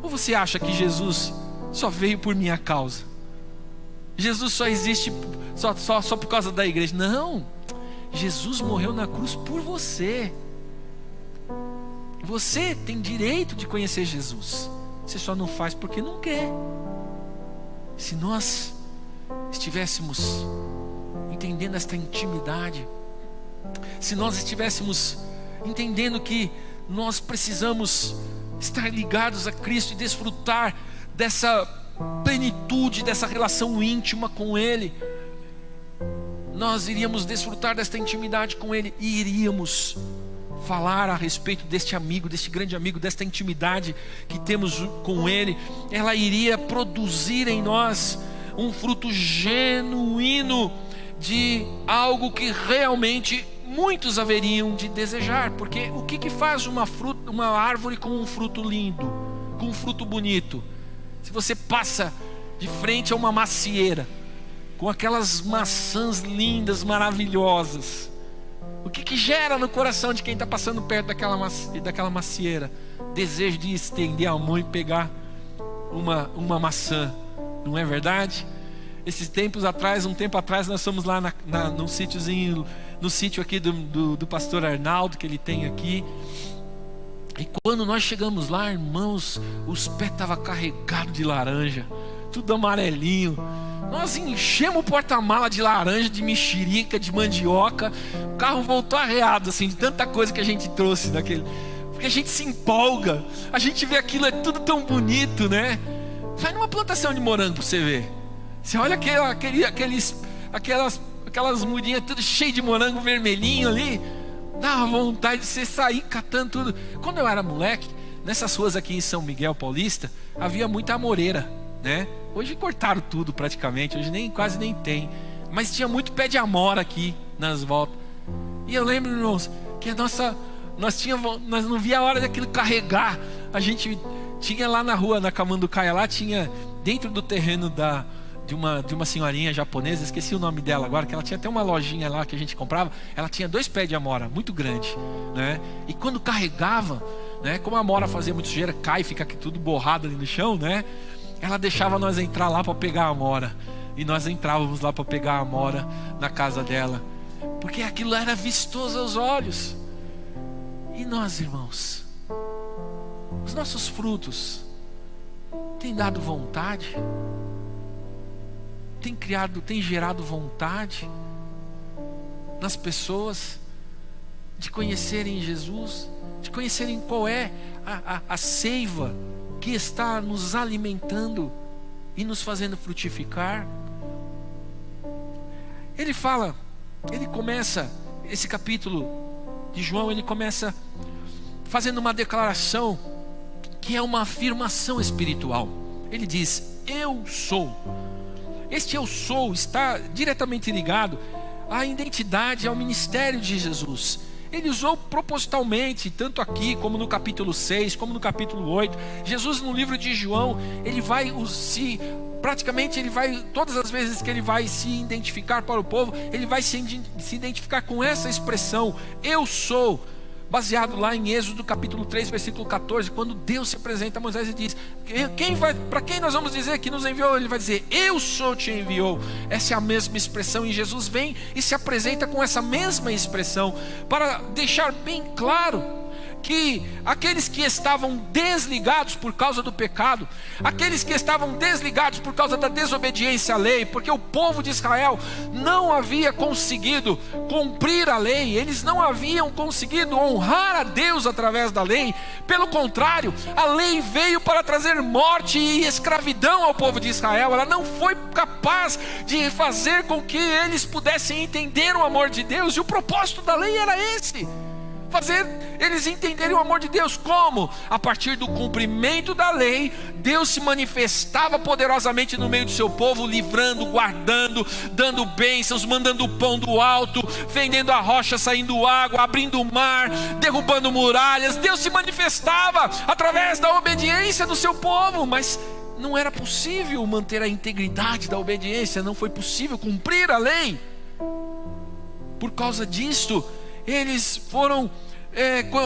Ou você acha que Jesus só veio por minha causa? Jesus só existe só por causa da igreja? Não, Jesus morreu na cruz por você. Você tem direito de conhecer Jesus, você só não faz porque não quer. Se nós estivéssemos entendendo esta intimidade, se nós estivéssemos entendendo que nós precisamos estar ligados a Cristo e desfrutar dessa plenitude, dessa relação íntima com Ele, nós iríamos desfrutar desta intimidade com Ele e iríamos falar a respeito deste amigo, deste grande amigo, desta intimidade que temos com Ele. Ela iria produzir em nós um fruto genuíno de algo que realmente muitos haveriam de desejar. Porque o que faz uma árvore com um fruto lindo, com um fruto bonito? Se você passa de frente a uma macieira com aquelas maçãs lindas, maravilhosas, o que gera no coração de quem está passando perto daquela macieira? Desejo de estender a mão e pegar uma maçã, não é verdade? Um tempo atrás nós fomos lá num sítiozinho, no sítio aqui do pastor Arnaldo, que ele tem aqui. E quando nós chegamos lá, irmãos, os pés estavam carregados de laranja, tudo amarelinho. Nós enchemos o porta-mala de laranja, de mexerica, de mandioca. O carro voltou arreado, assim, de tanta coisa que a gente trouxe daquele. Porque a gente se empolga, a gente vê aquilo, é tudo tão bonito, né? Vai numa plantação de morango para você ver. Você olha aquelas mudinhas tudo cheio de morango vermelhinho ali, dá uma vontade de você sair catando tudo. Quando eu era moleque, nessas ruas aqui em São Miguel Paulista, havia muita amoreira, né? Hoje cortaram tudo praticamente, hoje quase nem tem. Mas tinha muito pé de amora aqui nas voltas. E eu lembro, irmãos, que nós não via a hora daquilo carregar. A gente tinha lá na rua, na Camanducaia, lá tinha dentro do terreno de uma senhorinha japonesa, esqueci o nome dela agora, que ela tinha até uma lojinha lá que a gente comprava. Ela tinha 2 pés de amora, muito grande, né? E quando carregava, né, como a amora fazia muito sujeira, cai, fica aqui tudo borrado ali no chão, né? Ela deixava nós entrar lá para pegar a amora. E nós entrávamos lá para pegar a amora na casa dela, porque aquilo era vistoso aos olhos. E nós, irmãos, os nossos frutos têm dado vontade? Tem gerado vontade nas pessoas de conhecerem Jesus, de conhecerem qual é a seiva que está nos alimentando e nos fazendo frutificar? Ele começa esse capítulo de João, ele começa fazendo uma declaração que é uma afirmação espiritual. Ele diz: eu sou. Este eu sou está diretamente ligado à identidade, ao ministério de Jesus. Ele usou propositalmente, tanto aqui como no capítulo 6, como no capítulo 8. Jesus, no livro de João, todas as vezes que ele vai se identificar para o povo, ele vai se identificar com essa expressão, eu sou, baseado lá em Êxodo capítulo 3, versículo 14, quando Deus se apresenta a Moisés e diz: para quem nós vamos dizer que nos enviou? Ele vai dizer: eu sou te enviou. Essa é a mesma expressão, e Jesus vem e se apresenta com essa mesma expressão, para deixar bem claro que aqueles que estavam desligados por causa do pecado, aqueles que estavam desligados por causa da desobediência à lei, porque o povo de Israel não havia conseguido cumprir a lei, eles não haviam conseguido honrar a Deus através da lei. Pelo contrário, a lei veio para trazer morte e escravidão ao povo de Israel. Ela não foi capaz de fazer com que eles pudessem entender o amor de Deus, e o propósito da lei era esse: fazer eles entenderem o amor de Deus. Como? A partir do cumprimento da lei, Deus se manifestava poderosamente no meio do seu povo, livrando, guardando, dando bênçãos, mandando o pão do alto, fendendo a rocha, saindo água, abrindo o mar, derrubando muralhas. Deus se manifestava através da obediência do seu povo, mas não era possível manter a integridade da obediência, não foi possível cumprir a lei. Por causa disto, eles foram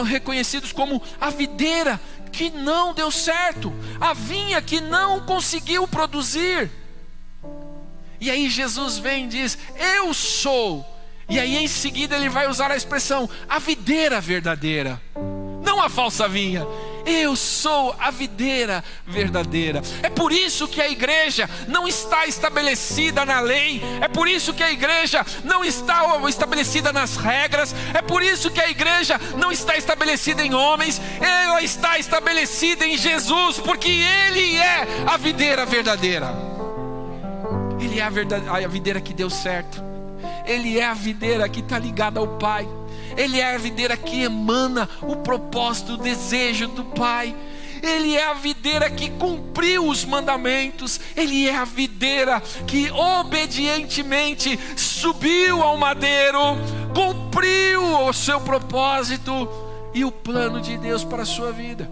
reconhecidos como a videira que não deu certo, a vinha que não conseguiu produzir. E aí Jesus vem e diz: eu sou. E aí em seguida ele vai usar a expressão a videira verdadeira, não a falsa vinha. Eu sou a videira verdadeira. É por isso que a igreja não está estabelecida na lei. É por isso que a igreja não está estabelecida nas regras. É por isso que a igreja não está estabelecida em homens. Ela está estabelecida em Jesus, porque Ele é a videira verdadeira. Ele é a videira que deu certo. Ele é a videira que está ligada ao Pai. Ele é a videira que emana o propósito, o desejo do Pai. Ele é a videira que cumpriu os mandamentos. Ele é a videira que obedientemente subiu ao madeiro, cumpriu o seu propósito e o plano de Deus para a sua vida.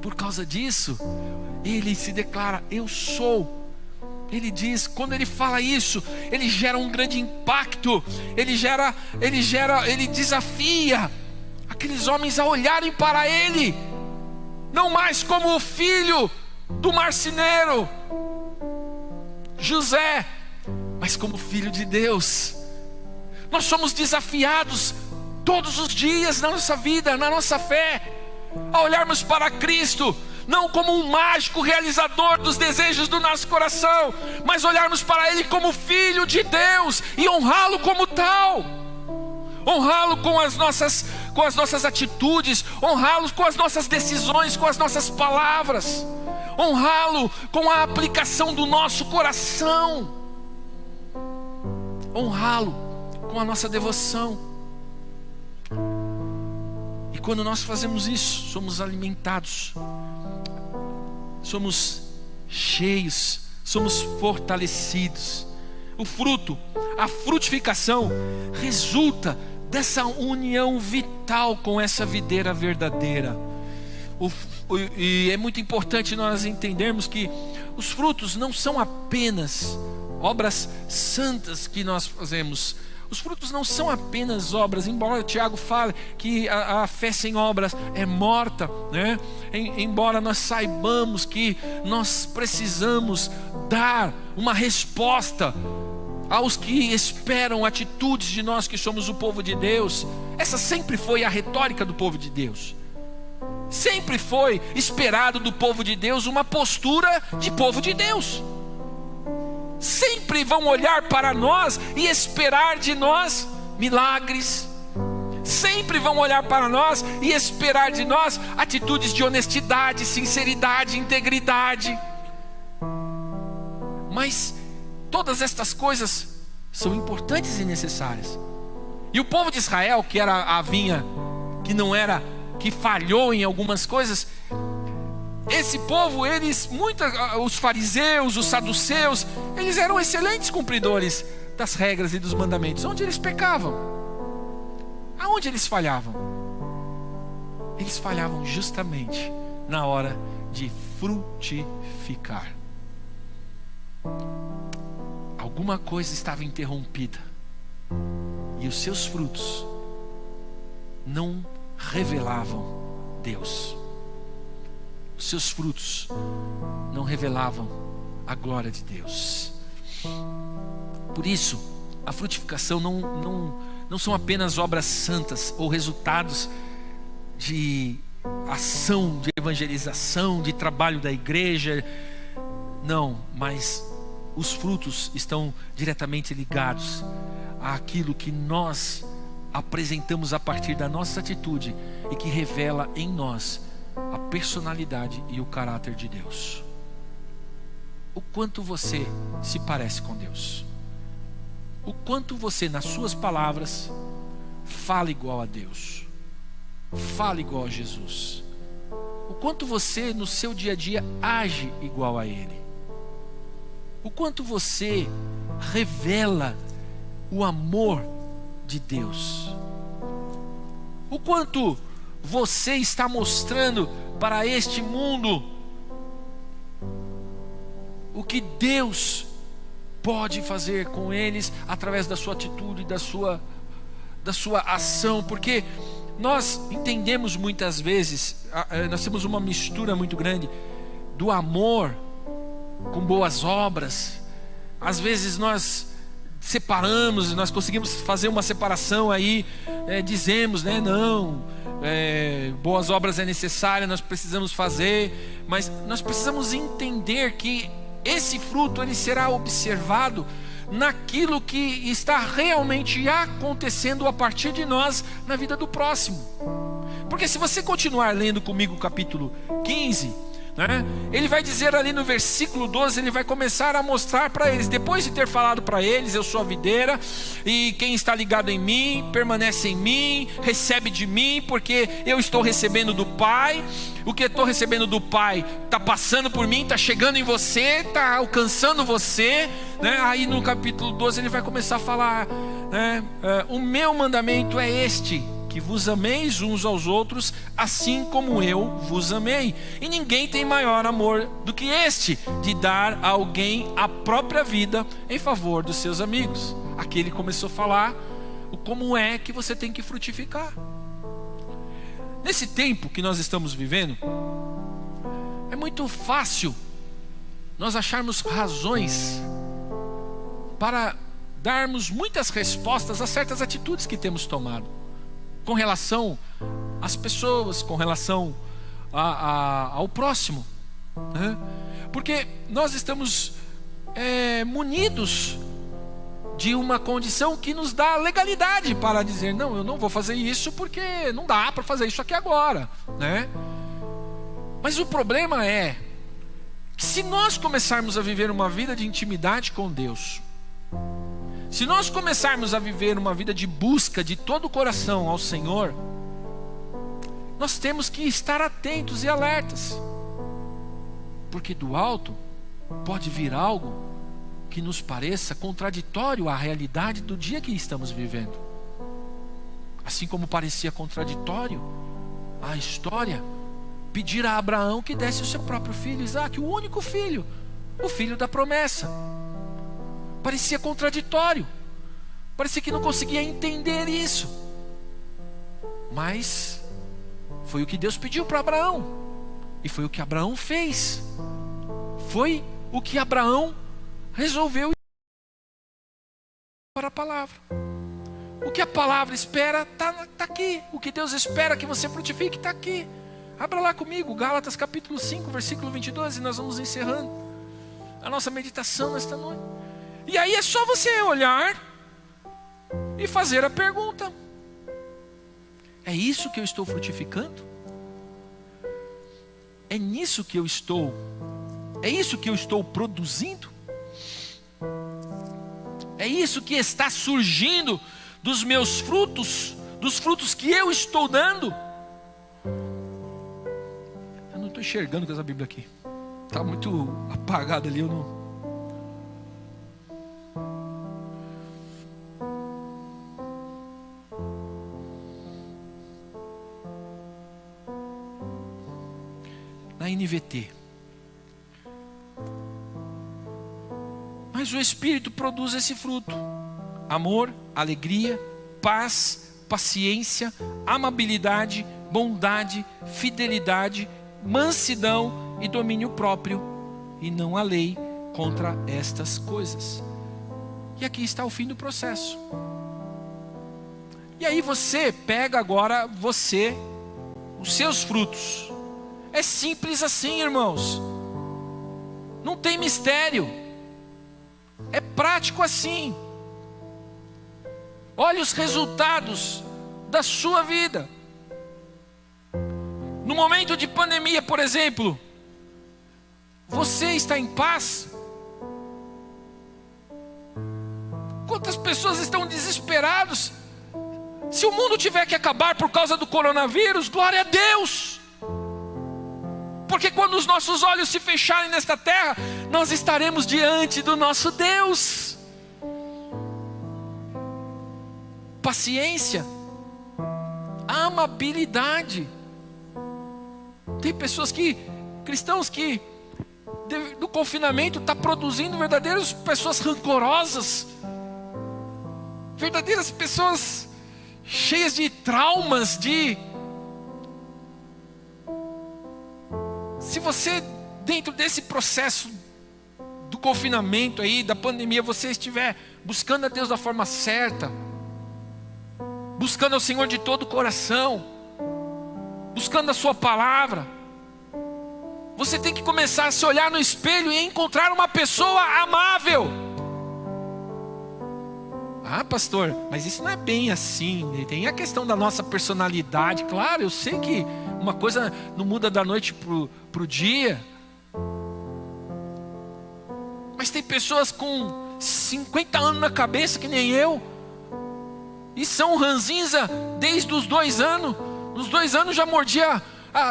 Por causa disso, ele se declara: eu sou. Ele diz, quando ele fala isso, ele gera um grande impacto. Ele desafia aqueles homens a olharem para ele, não mais como o filho do marceneiro José, mas como filho de Deus. Nós somos desafiados todos os dias na nossa vida, na nossa fé, a olharmos para Cristo, não como um mágico realizador dos desejos do nosso coração, mas olharmos para Ele como Filho de Deus e honrá-lo como tal. Honrá-lo com as nossas atitudes, honrá-lo com as nossas decisões, com as nossas palavras, honrá-lo com a aplicação do nosso coração, honrá-lo com a nossa devoção. E quando nós fazemos isso, somos alimentados, somos cheios, somos fortalecidos. O fruto, a frutificação, resulta dessa união vital com essa videira verdadeira. E é muito importante nós entendermos que os frutos não são apenas obras santas que nós fazemos. Os frutos não são apenas obras, embora Tiago fale que a fé sem obras é morta, né? Embora nós saibamos que nós precisamos dar uma resposta aos que esperam atitudes de nós que somos o povo de Deus. Essa sempre foi a retórica do povo de Deus. Sempre foi esperado do povo de Deus uma postura de povo de Deus. Sempre vão olhar para nós e esperar de nós milagres. Sempre vão olhar para nós e esperar de nós atitudes de honestidade, sinceridade, integridade. Mas todas estas coisas são importantes e necessárias. E o povo de Israel, que era a vinha que falhou em algumas coisas, esse povo, os fariseus, os saduceus, eles eram excelentes cumpridores das regras e dos mandamentos. Onde eles pecavam? Aonde eles falhavam? Eles falhavam justamente na hora de frutificar. Alguma coisa estava interrompida e os seus frutos não revelavam Deus. Os seus frutos não revelavam a glória de Deus. Por isso, a frutificação não são apenas obras santas ou resultados de ação, de evangelização, de trabalho da igreja. Não, mas os frutos estão diretamente ligados àquilo que nós apresentamos a partir da nossa atitude e que revela em nós a personalidade e o caráter de Deus. O quanto você se parece com Deus, o quanto você nas suas palavras fala igual a Deus, fala igual a Jesus, o quanto você no seu dia a dia age igual a Ele, o quanto você revela o amor de Deus, o quanto você está mostrando para este mundo o que Deus pode fazer com eles através da sua atitude, da sua ação, porque nós entendemos muitas vezes, nós temos uma mistura muito grande do amor com boas obras. Às vezes nós separamos, nós conseguimos fazer uma separação aí, dizemos, né, não, boas obras é necessária, nós precisamos fazer, mas nós precisamos entender que esse fruto ele será observado naquilo que está realmente acontecendo a partir de nós na vida do próximo. Porque se você continuar lendo comigo o capítulo 15, né, ele vai dizer ali no versículo 12, ele vai começar a mostrar para eles, depois de ter falado para eles, eu sou a videira, e quem está ligado em mim, permanece em mim, recebe de mim, porque eu estou recebendo do Pai, o que eu estou recebendo do Pai está passando por mim, está chegando em você, está alcançando você, né? Aí no capítulo 12 ele vai começar a falar, né, o meu mandamento é este, que vos ameis uns aos outros, assim como eu vos amei. E ninguém tem maior amor do que este, de dar a alguém a própria vida em favor dos seus amigos. Aqui ele começou a falar como é que você tem que frutificar. Nesse tempo que nós estamos vivendo, é muito fácil nós acharmos razões para darmos muitas respostas a certas atitudes que temos tomado com relação às pessoas, com relação ao próximo, né? Porque nós estamos munidos de uma condição que nos dá legalidade para dizer, não, eu não vou fazer isso porque não dá para fazer isso aqui agora, né? Mas o problema é que se nós começarmos a viver uma vida de intimidade com Deus, se nós começarmos a viver uma vida de busca de todo o coração ao Senhor, nós temos que estar atentos e alertas, porque do alto pode vir algo que nos pareça contraditório à realidade do dia que estamos vivendo. Assim como parecia contraditório à história pedir a Abraão que desse o seu próprio filho Isaque, o único filho, o filho da promessa. Parecia contraditório, parecia que não conseguia entender isso, mas foi o que Deus pediu para Abraão, e foi o que Abraão fez, foi o que Abraão resolveu para a palavra. O que a palavra espera está aqui, o que Deus espera que você frutifique está aqui. Abra lá comigo, Gálatas capítulo 5, versículo 22, e nós vamos encerrando a nossa meditação nesta noite. E aí é só você olhar e fazer a pergunta: é isso que eu estou frutificando? É nisso que eu estou? É isso que eu estou produzindo? É isso que está surgindo dos meus frutos, dos frutos que eu estou dando? Eu não estou enxergando com essa Bíblia aqui, está muito apagada ali, eu não... Na NVT. Mas o Espírito produz esse fruto: amor, alegria, paz, paciência, amabilidade, bondade, fidelidade, mansidão e domínio próprio, e não há lei contra estas coisas. E aqui está o fim do processo. E aí você pega agora os seus frutos. É simples assim, irmãos. Não tem mistério. É prático assim. Olha os resultados da sua vida. No momento de pandemia, por exemplo, você está em paz? Quantas pessoas estão desesperadas? Se o mundo tiver que acabar por causa do coronavírus, glória a Deus! Porque quando os nossos olhos se fecharem nesta terra, nós estaremos diante do nosso Deus. Paciência, amabilidade. Tem pessoas cristãos que do confinamento está produzindo verdadeiras pessoas rancorosas, verdadeiras pessoas cheias de traumas, Se você, dentro desse processo do confinamento aí, da pandemia, você estiver buscando a Deus da forma certa, buscando ao Senhor de todo o coração, buscando a sua palavra, você tem que começar a se olhar no espelho e encontrar uma pessoa amável. Ah, pastor, mas isso não é bem assim. Tem a questão da nossa personalidade. Claro, eu sei que uma coisa não muda da noite pro dia. Mas tem pessoas com 50 anos na cabeça, que nem eu, e são ranzinza desde os 2 anos. Nos 2 anos já mordia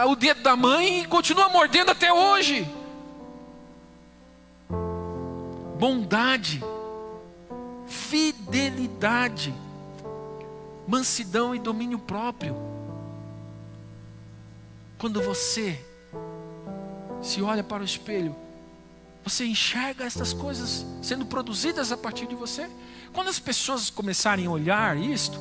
o dedo da mãe e continua mordendo até hoje. Bondade, fidelidade, mansidão e domínio próprio. Quando você se olha para o espelho, você enxerga essas coisas sendo produzidas a partir de você. Quando as pessoas começarem a olhar isto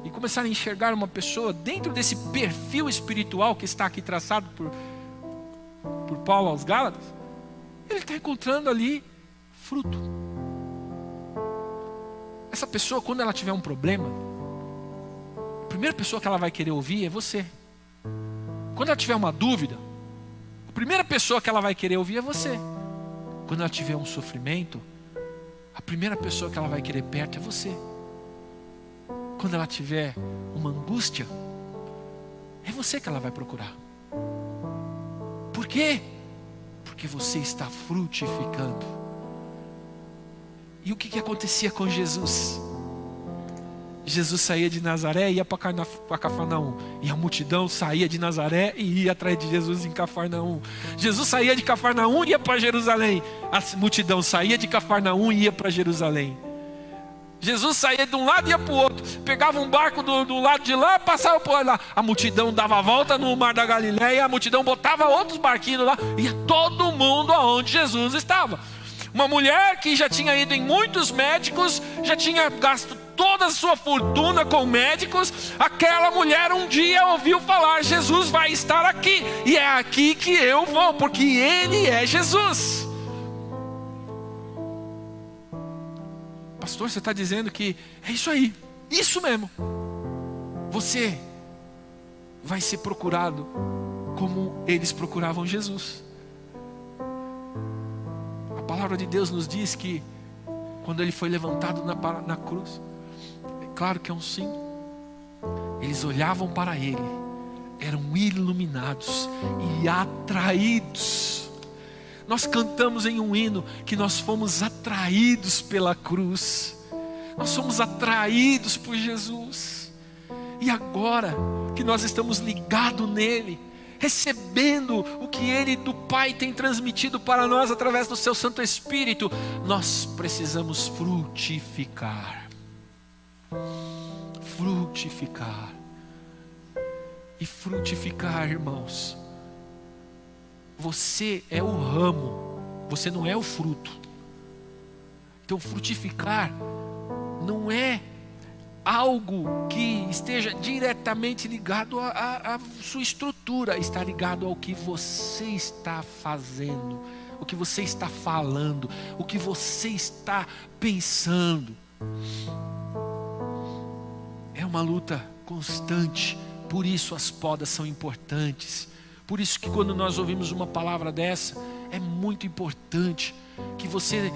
e começarem a enxergar uma pessoa dentro desse perfil espiritual que está aqui traçado por Paulo aos Gálatas, ele está encontrando ali fruto. Essa pessoa, quando ela tiver um problema, a primeira pessoa que ela vai querer ouvir é você. Quando ela tiver uma dúvida, a primeira pessoa que ela vai querer ouvir é você. Quando ela tiver um sofrimento, a primeira pessoa que ela vai querer perto é você. Quando ela tiver uma angústia, é você que ela vai procurar. Por quê? Porque você está frutificando. E o que acontecia com Jesus? Jesus saía de Nazaré e ia para Cafarnaum. E a multidão saía de Nazaré e ia atrás de Jesus em Cafarnaum. Jesus saía de Cafarnaum e ia para Jerusalém. A multidão saía de Cafarnaum e ia para Jerusalém. Jesus saía de um lado e ia para o outro. Pegava um barco do lado de lá, passava por lá. A multidão dava a volta no mar da Galileia. A multidão botava outros barquinhos lá. Ia todo mundo aonde Jesus estava. Uma mulher que já tinha ido em muitos médicos, já tinha gasto toda a sua fortuna com médicos. Aquela mulher um dia ouviu falar: Jesus vai estar aqui, e é aqui que eu vou, porque Ele é Jesus. Pastor, você está dizendo que é isso aí, isso mesmo. Você vai ser procurado como eles procuravam Jesus. A palavra de Deus nos diz que quando Ele foi levantado na cruz, é claro que é um sim, eles olhavam para Ele, eram iluminados e atraídos. Nós cantamos em um hino que nós fomos atraídos pela cruz. Nós somos atraídos por Jesus. E agora que nós estamos ligados nele, recebendo o que Ele do Pai tem transmitido para nós através do seu Santo Espírito, nós precisamos frutificar. Frutificar. E frutificar, irmãos, você é o ramo, você não é o fruto. Então frutificar não é algo que esteja diretamente ligado à sua estrutura, está ligado ao que você está fazendo, o que você está falando, o que você está pensando. É uma luta constante, por isso as podas são importantes. Por isso que quando nós ouvimos uma palavra dessa, é muito importante que você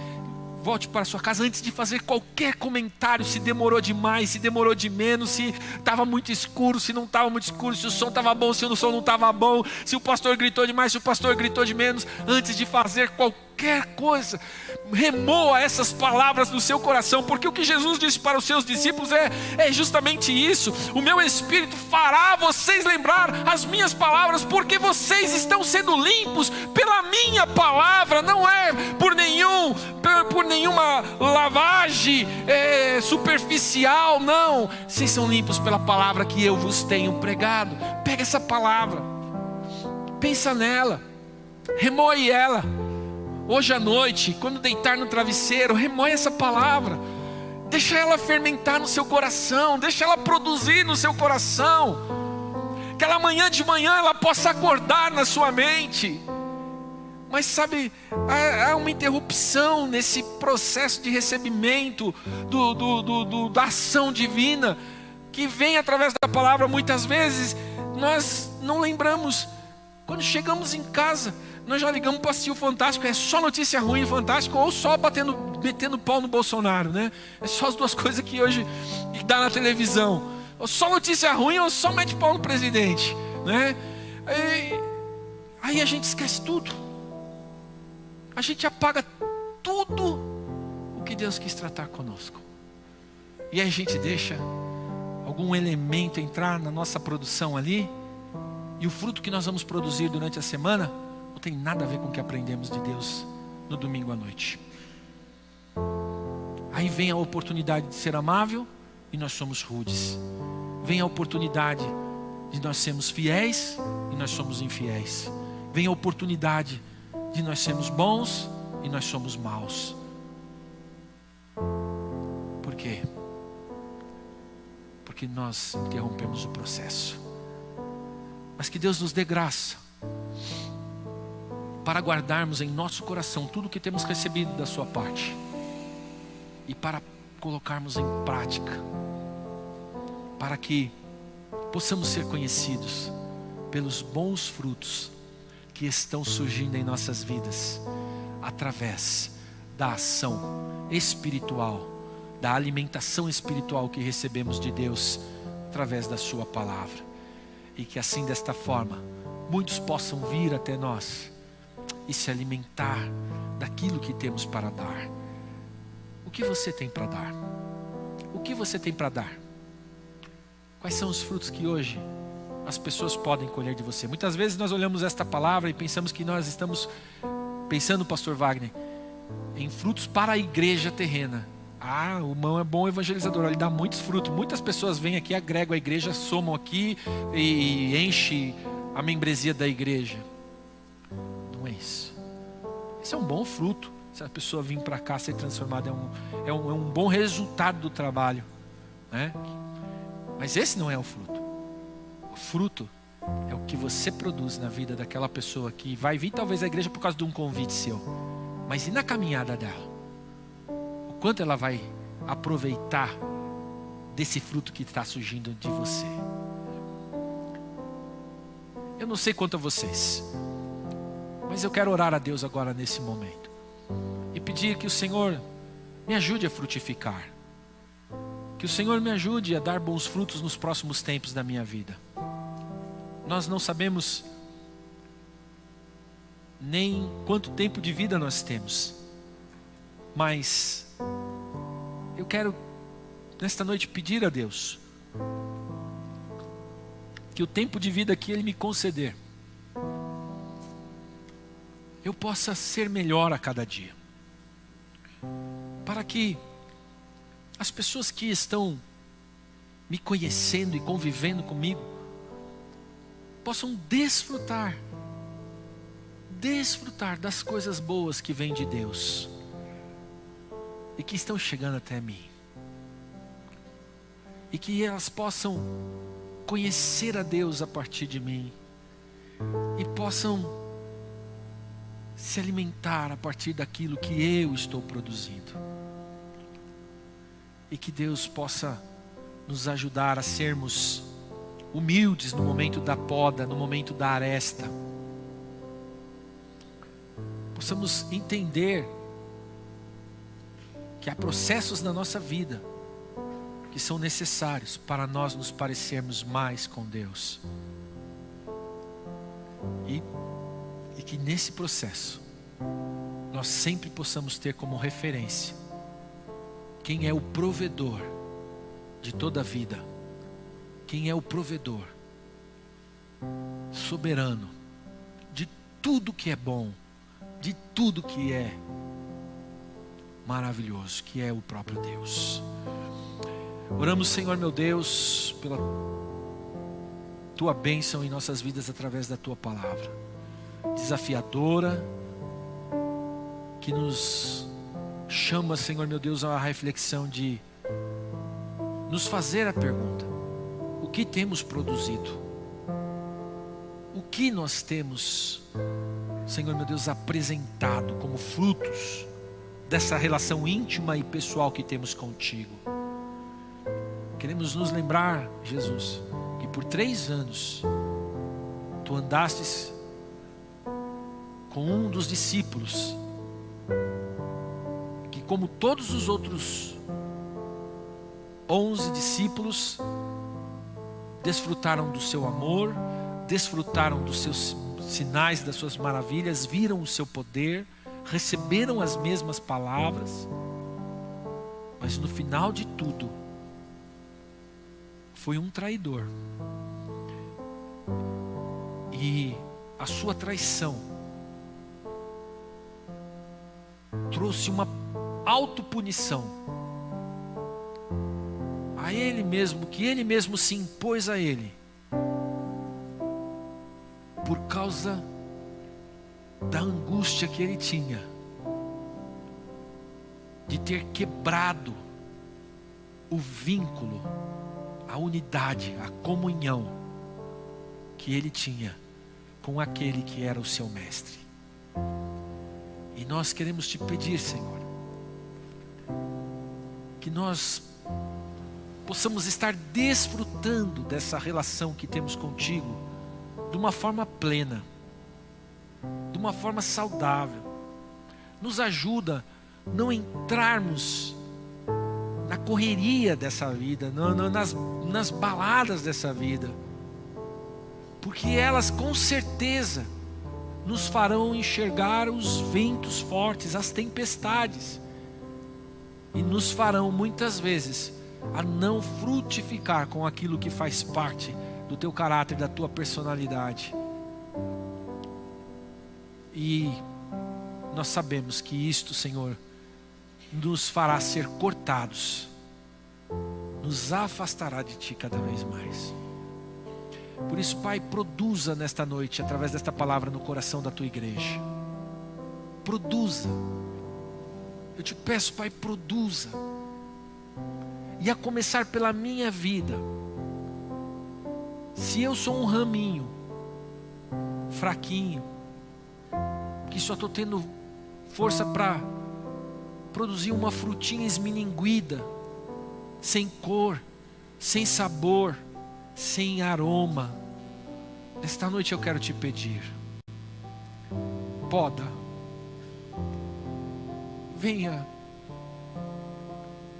volte para a sua casa antes de fazer qualquer comentário, se demorou demais, se demorou de menos, se estava muito escuro, se não estava muito escuro, se o som estava bom, se o som não estava bom, se o pastor gritou demais, se o pastor gritou de menos. Antes de fazer qualquer coisa, remoa essas palavras no seu coração, porque o que Jesus disse para os seus discípulos é justamente isso: o meu Espírito fará vocês lembrar as minhas palavras, porque vocês estão sendo limpos pela minha palavra, não é por nenhuma lavagem superficial, não. Vocês são limpos pela palavra que eu vos tenho pregado. Pega essa palavra, pensa nela, remoe ela. Hoje à noite, quando deitar no travesseiro, remoe essa palavra. Deixa ela fermentar no seu coração, deixa ela produzir no seu coração. Que ela amanhã de manhã ela possa acordar na sua mente. Mas sabe, há uma interrupção nesse processo de recebimento da ação divina, que vem através da palavra. Muitas vezes nós não lembramos. Quando chegamos em casa, nós já ligamos para assistir o Fantástico, é só notícia ruim, Fantástico, ou só metendo pau no Bolsonaro, né? É só as duas coisas que hoje dá na televisão. Ou só notícia ruim, ou só mete pau no presidente, né? Aí a gente esquece tudo. A gente apaga tudo o que Deus quis tratar conosco. E aí a gente deixa algum elemento entrar na nossa produção ali, e o fruto que nós vamos produzir durante a semana não tem nada a ver com o que aprendemos de Deus no domingo à noite. Aí vem a oportunidade de ser amável e nós somos rudes. Vem a oportunidade de nós sermos fiéis e nós somos infiéis. Vem a oportunidade de nós sermos bons e nós somos maus. Por quê? Porque nós interrompemos o processo. Mas que Deus nos dê graça para guardarmos em nosso coração tudo o que temos recebido da sua parte e para colocarmos em prática, para que possamos ser conhecidos pelos bons frutos que estão surgindo em nossas vidas através da ação espiritual, da alimentação espiritual que recebemos de Deus através da sua palavra. E que assim, desta forma, muitos possam vir até nós e se alimentar daquilo que temos para dar. O que você tem para dar? O que você tem para dar? Quais são os frutos que hoje as pessoas podem colher de você? Muitas vezes nós olhamos esta palavra e pensamos que nós estamos pensando, pastor Wagner, em frutos para a igreja terrena. O irmão é bom evangelizador, ele dá muitos frutos. Muitas pessoas vêm aqui, agregam a igreja, somam aqui e enche a membresia da igreja. Não é isso. Esse é um bom fruto. Se a pessoa vir para cá ser transformada, é um bom resultado do trabalho, né? Mas esse não é o fruto. O fruto é o que você produz na vida daquela pessoa que vai vir talvez à igreja por causa de um convite seu, mas e na caminhada dela? Quanto ela vai aproveitar desse fruto que está surgindo de você? Eu não sei quanto a vocês, mas eu quero orar a Deus agora nesse momento e pedir que o Senhor me ajude a frutificar, que o Senhor me ajude a dar bons frutos nos próximos tempos da minha vida. Nós não sabemos nem quanto tempo de vida nós temos, mas eu quero nesta noite pedir a Deus que o tempo de vida que Ele me conceder, eu possa ser melhor a cada dia, para que as pessoas que estão me conhecendo e convivendo comigo possam desfrutar das coisas boas que vêm de Deus e que estão chegando até mim, e que elas possam conhecer a Deus a partir de mim e possam se alimentar a partir daquilo que eu estou produzindo, e que Deus possa nos ajudar a sermos humildes no momento da poda, no momento da aresta, possamos entender que há processos na nossa vida que são necessários para nós nos parecermos mais com Deus. E que nesse processo nós sempre possamos ter como referência quem é o provedor de toda a vida, quem é o provedor soberano de tudo que é bom, de tudo que é maravilhoso, que é o próprio Deus. Oramos, Senhor meu Deus, pela Tua bênção em nossas vidas através da Tua palavra desafiadora, que nos chama, Senhor meu Deus, a uma reflexão de nos fazer a pergunta: o que temos produzido? O que nós temos, Senhor meu Deus, apresentado como frutos dessa relação íntima e pessoal que temos contigo? Queremos nos lembrar, Jesus, que por 3 anos tu andastes com um dos discípulos, que como todos os outros 11 discípulos, desfrutaram do seu amor, desfrutaram dos seus sinais, das suas maravilhas, viram o seu poder, receberam as mesmas palavras, mas no final de tudo, foi um traidor. E a sua traição trouxe uma autopunição a ele mesmo, que ele mesmo se impôs a ele, por causa da angústia que ele tinha de ter quebrado o vínculo, a unidade, a comunhão que ele tinha com aquele que era o seu mestre. E nós queremos te pedir, Senhor, que nós possamos estar desfrutando dessa relação que temos contigo de uma forma plena, de uma forma saudável. Nos ajuda a não entrarmos na correria dessa vida, nas baladas dessa vida, porque elas com certeza nos farão enxergar os ventos fortes, as tempestades, e nos farão muitas vezes a não frutificar com aquilo que faz parte do teu caráter, da tua personalidade. E nós sabemos que isto, Senhor, nos fará ser cortados, nos afastará de Ti cada vez mais. Por isso, Pai, produza nesta noite, através desta palavra no coração da Tua igreja. Produza. Eu te peço, Pai, produza. E a começar pela minha vida. Se eu sou um raminho fraquinho, que só estou tendo força para produzir uma frutinha esmininguida, sem cor, sem sabor, sem aroma, esta noite eu quero te pedir: poda, venha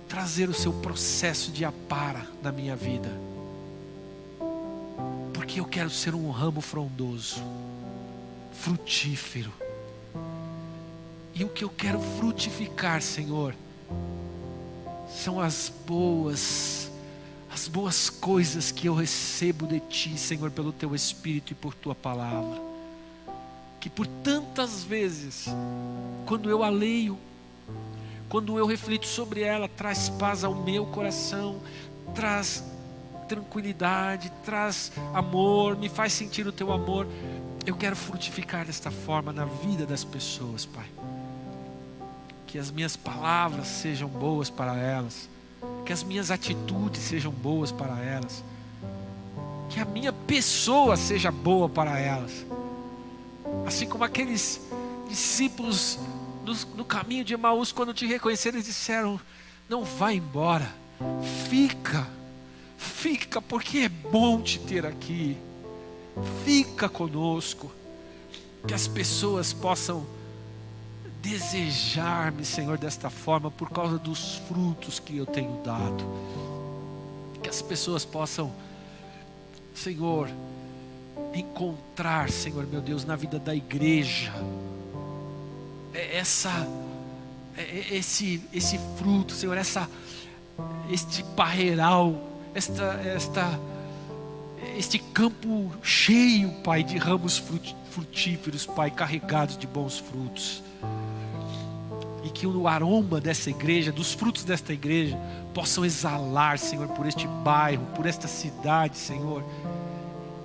trazer o seu processo de apara na minha vida, porque eu quero ser um ramo frondoso, frutífero. E o que eu quero frutificar, Senhor, são as boas coisas que eu recebo de Ti, Senhor, pelo Teu Espírito e por Tua palavra, que por tantas vezes, quando eu a leio, quando eu reflito sobre ela, traz paz ao meu coração, traz tranquilidade, traz amor, me faz sentir o Teu amor. Eu quero frutificar desta forma na vida das pessoas, Pai. Que as minhas palavras sejam boas para elas, que as minhas atitudes sejam boas para elas, que a minha pessoa seja boa para elas. Assim como aqueles discípulos no caminho de Emaús, quando te reconheceram, eles disseram: não vá embora, fica, porque é bom te ter aqui, fica conosco. Que as pessoas possam desejar-me, Senhor, desta forma, por causa dos frutos que eu tenho dado. Que as pessoas possam, Senhor, encontrar, Senhor meu Deus, na vida da igreja, esse fruto, Senhor, este parreiral, este campo cheio, Pai, de ramos frutíferos, Pai, carregados de bons frutos. E que o aroma dessa igreja, dos frutos desta igreja, possam exalar, Senhor, por este bairro, por esta cidade, Senhor,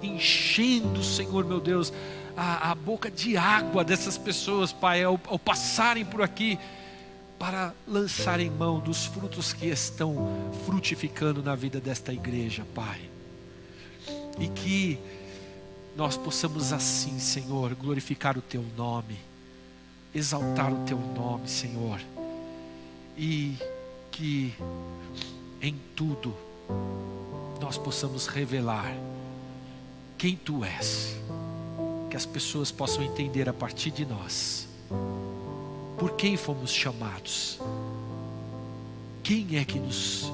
enchendo, Senhor meu Deus, a boca de água dessas pessoas, Pai, ao passarem por aqui, para lançar em mão dos frutos que estão frutificando na vida desta igreja, Pai. E que nós possamos assim, Senhor, glorificar o Teu nome, exaltar o Teu nome, Senhor. E que em tudo nós possamos revelar quem Tu és. Que as pessoas possam entender a partir de nós por quem fomos chamados. Quem é que nos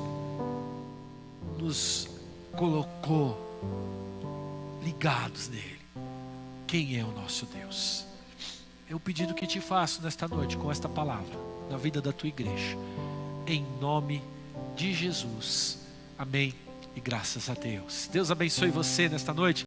colocou ligados nele? Quem é o nosso Deus? É o pedido que te faço nesta noite com esta palavra, na vida da tua igreja. Em nome de Jesus. Amém e graças a Deus. Deus abençoe você nesta noite.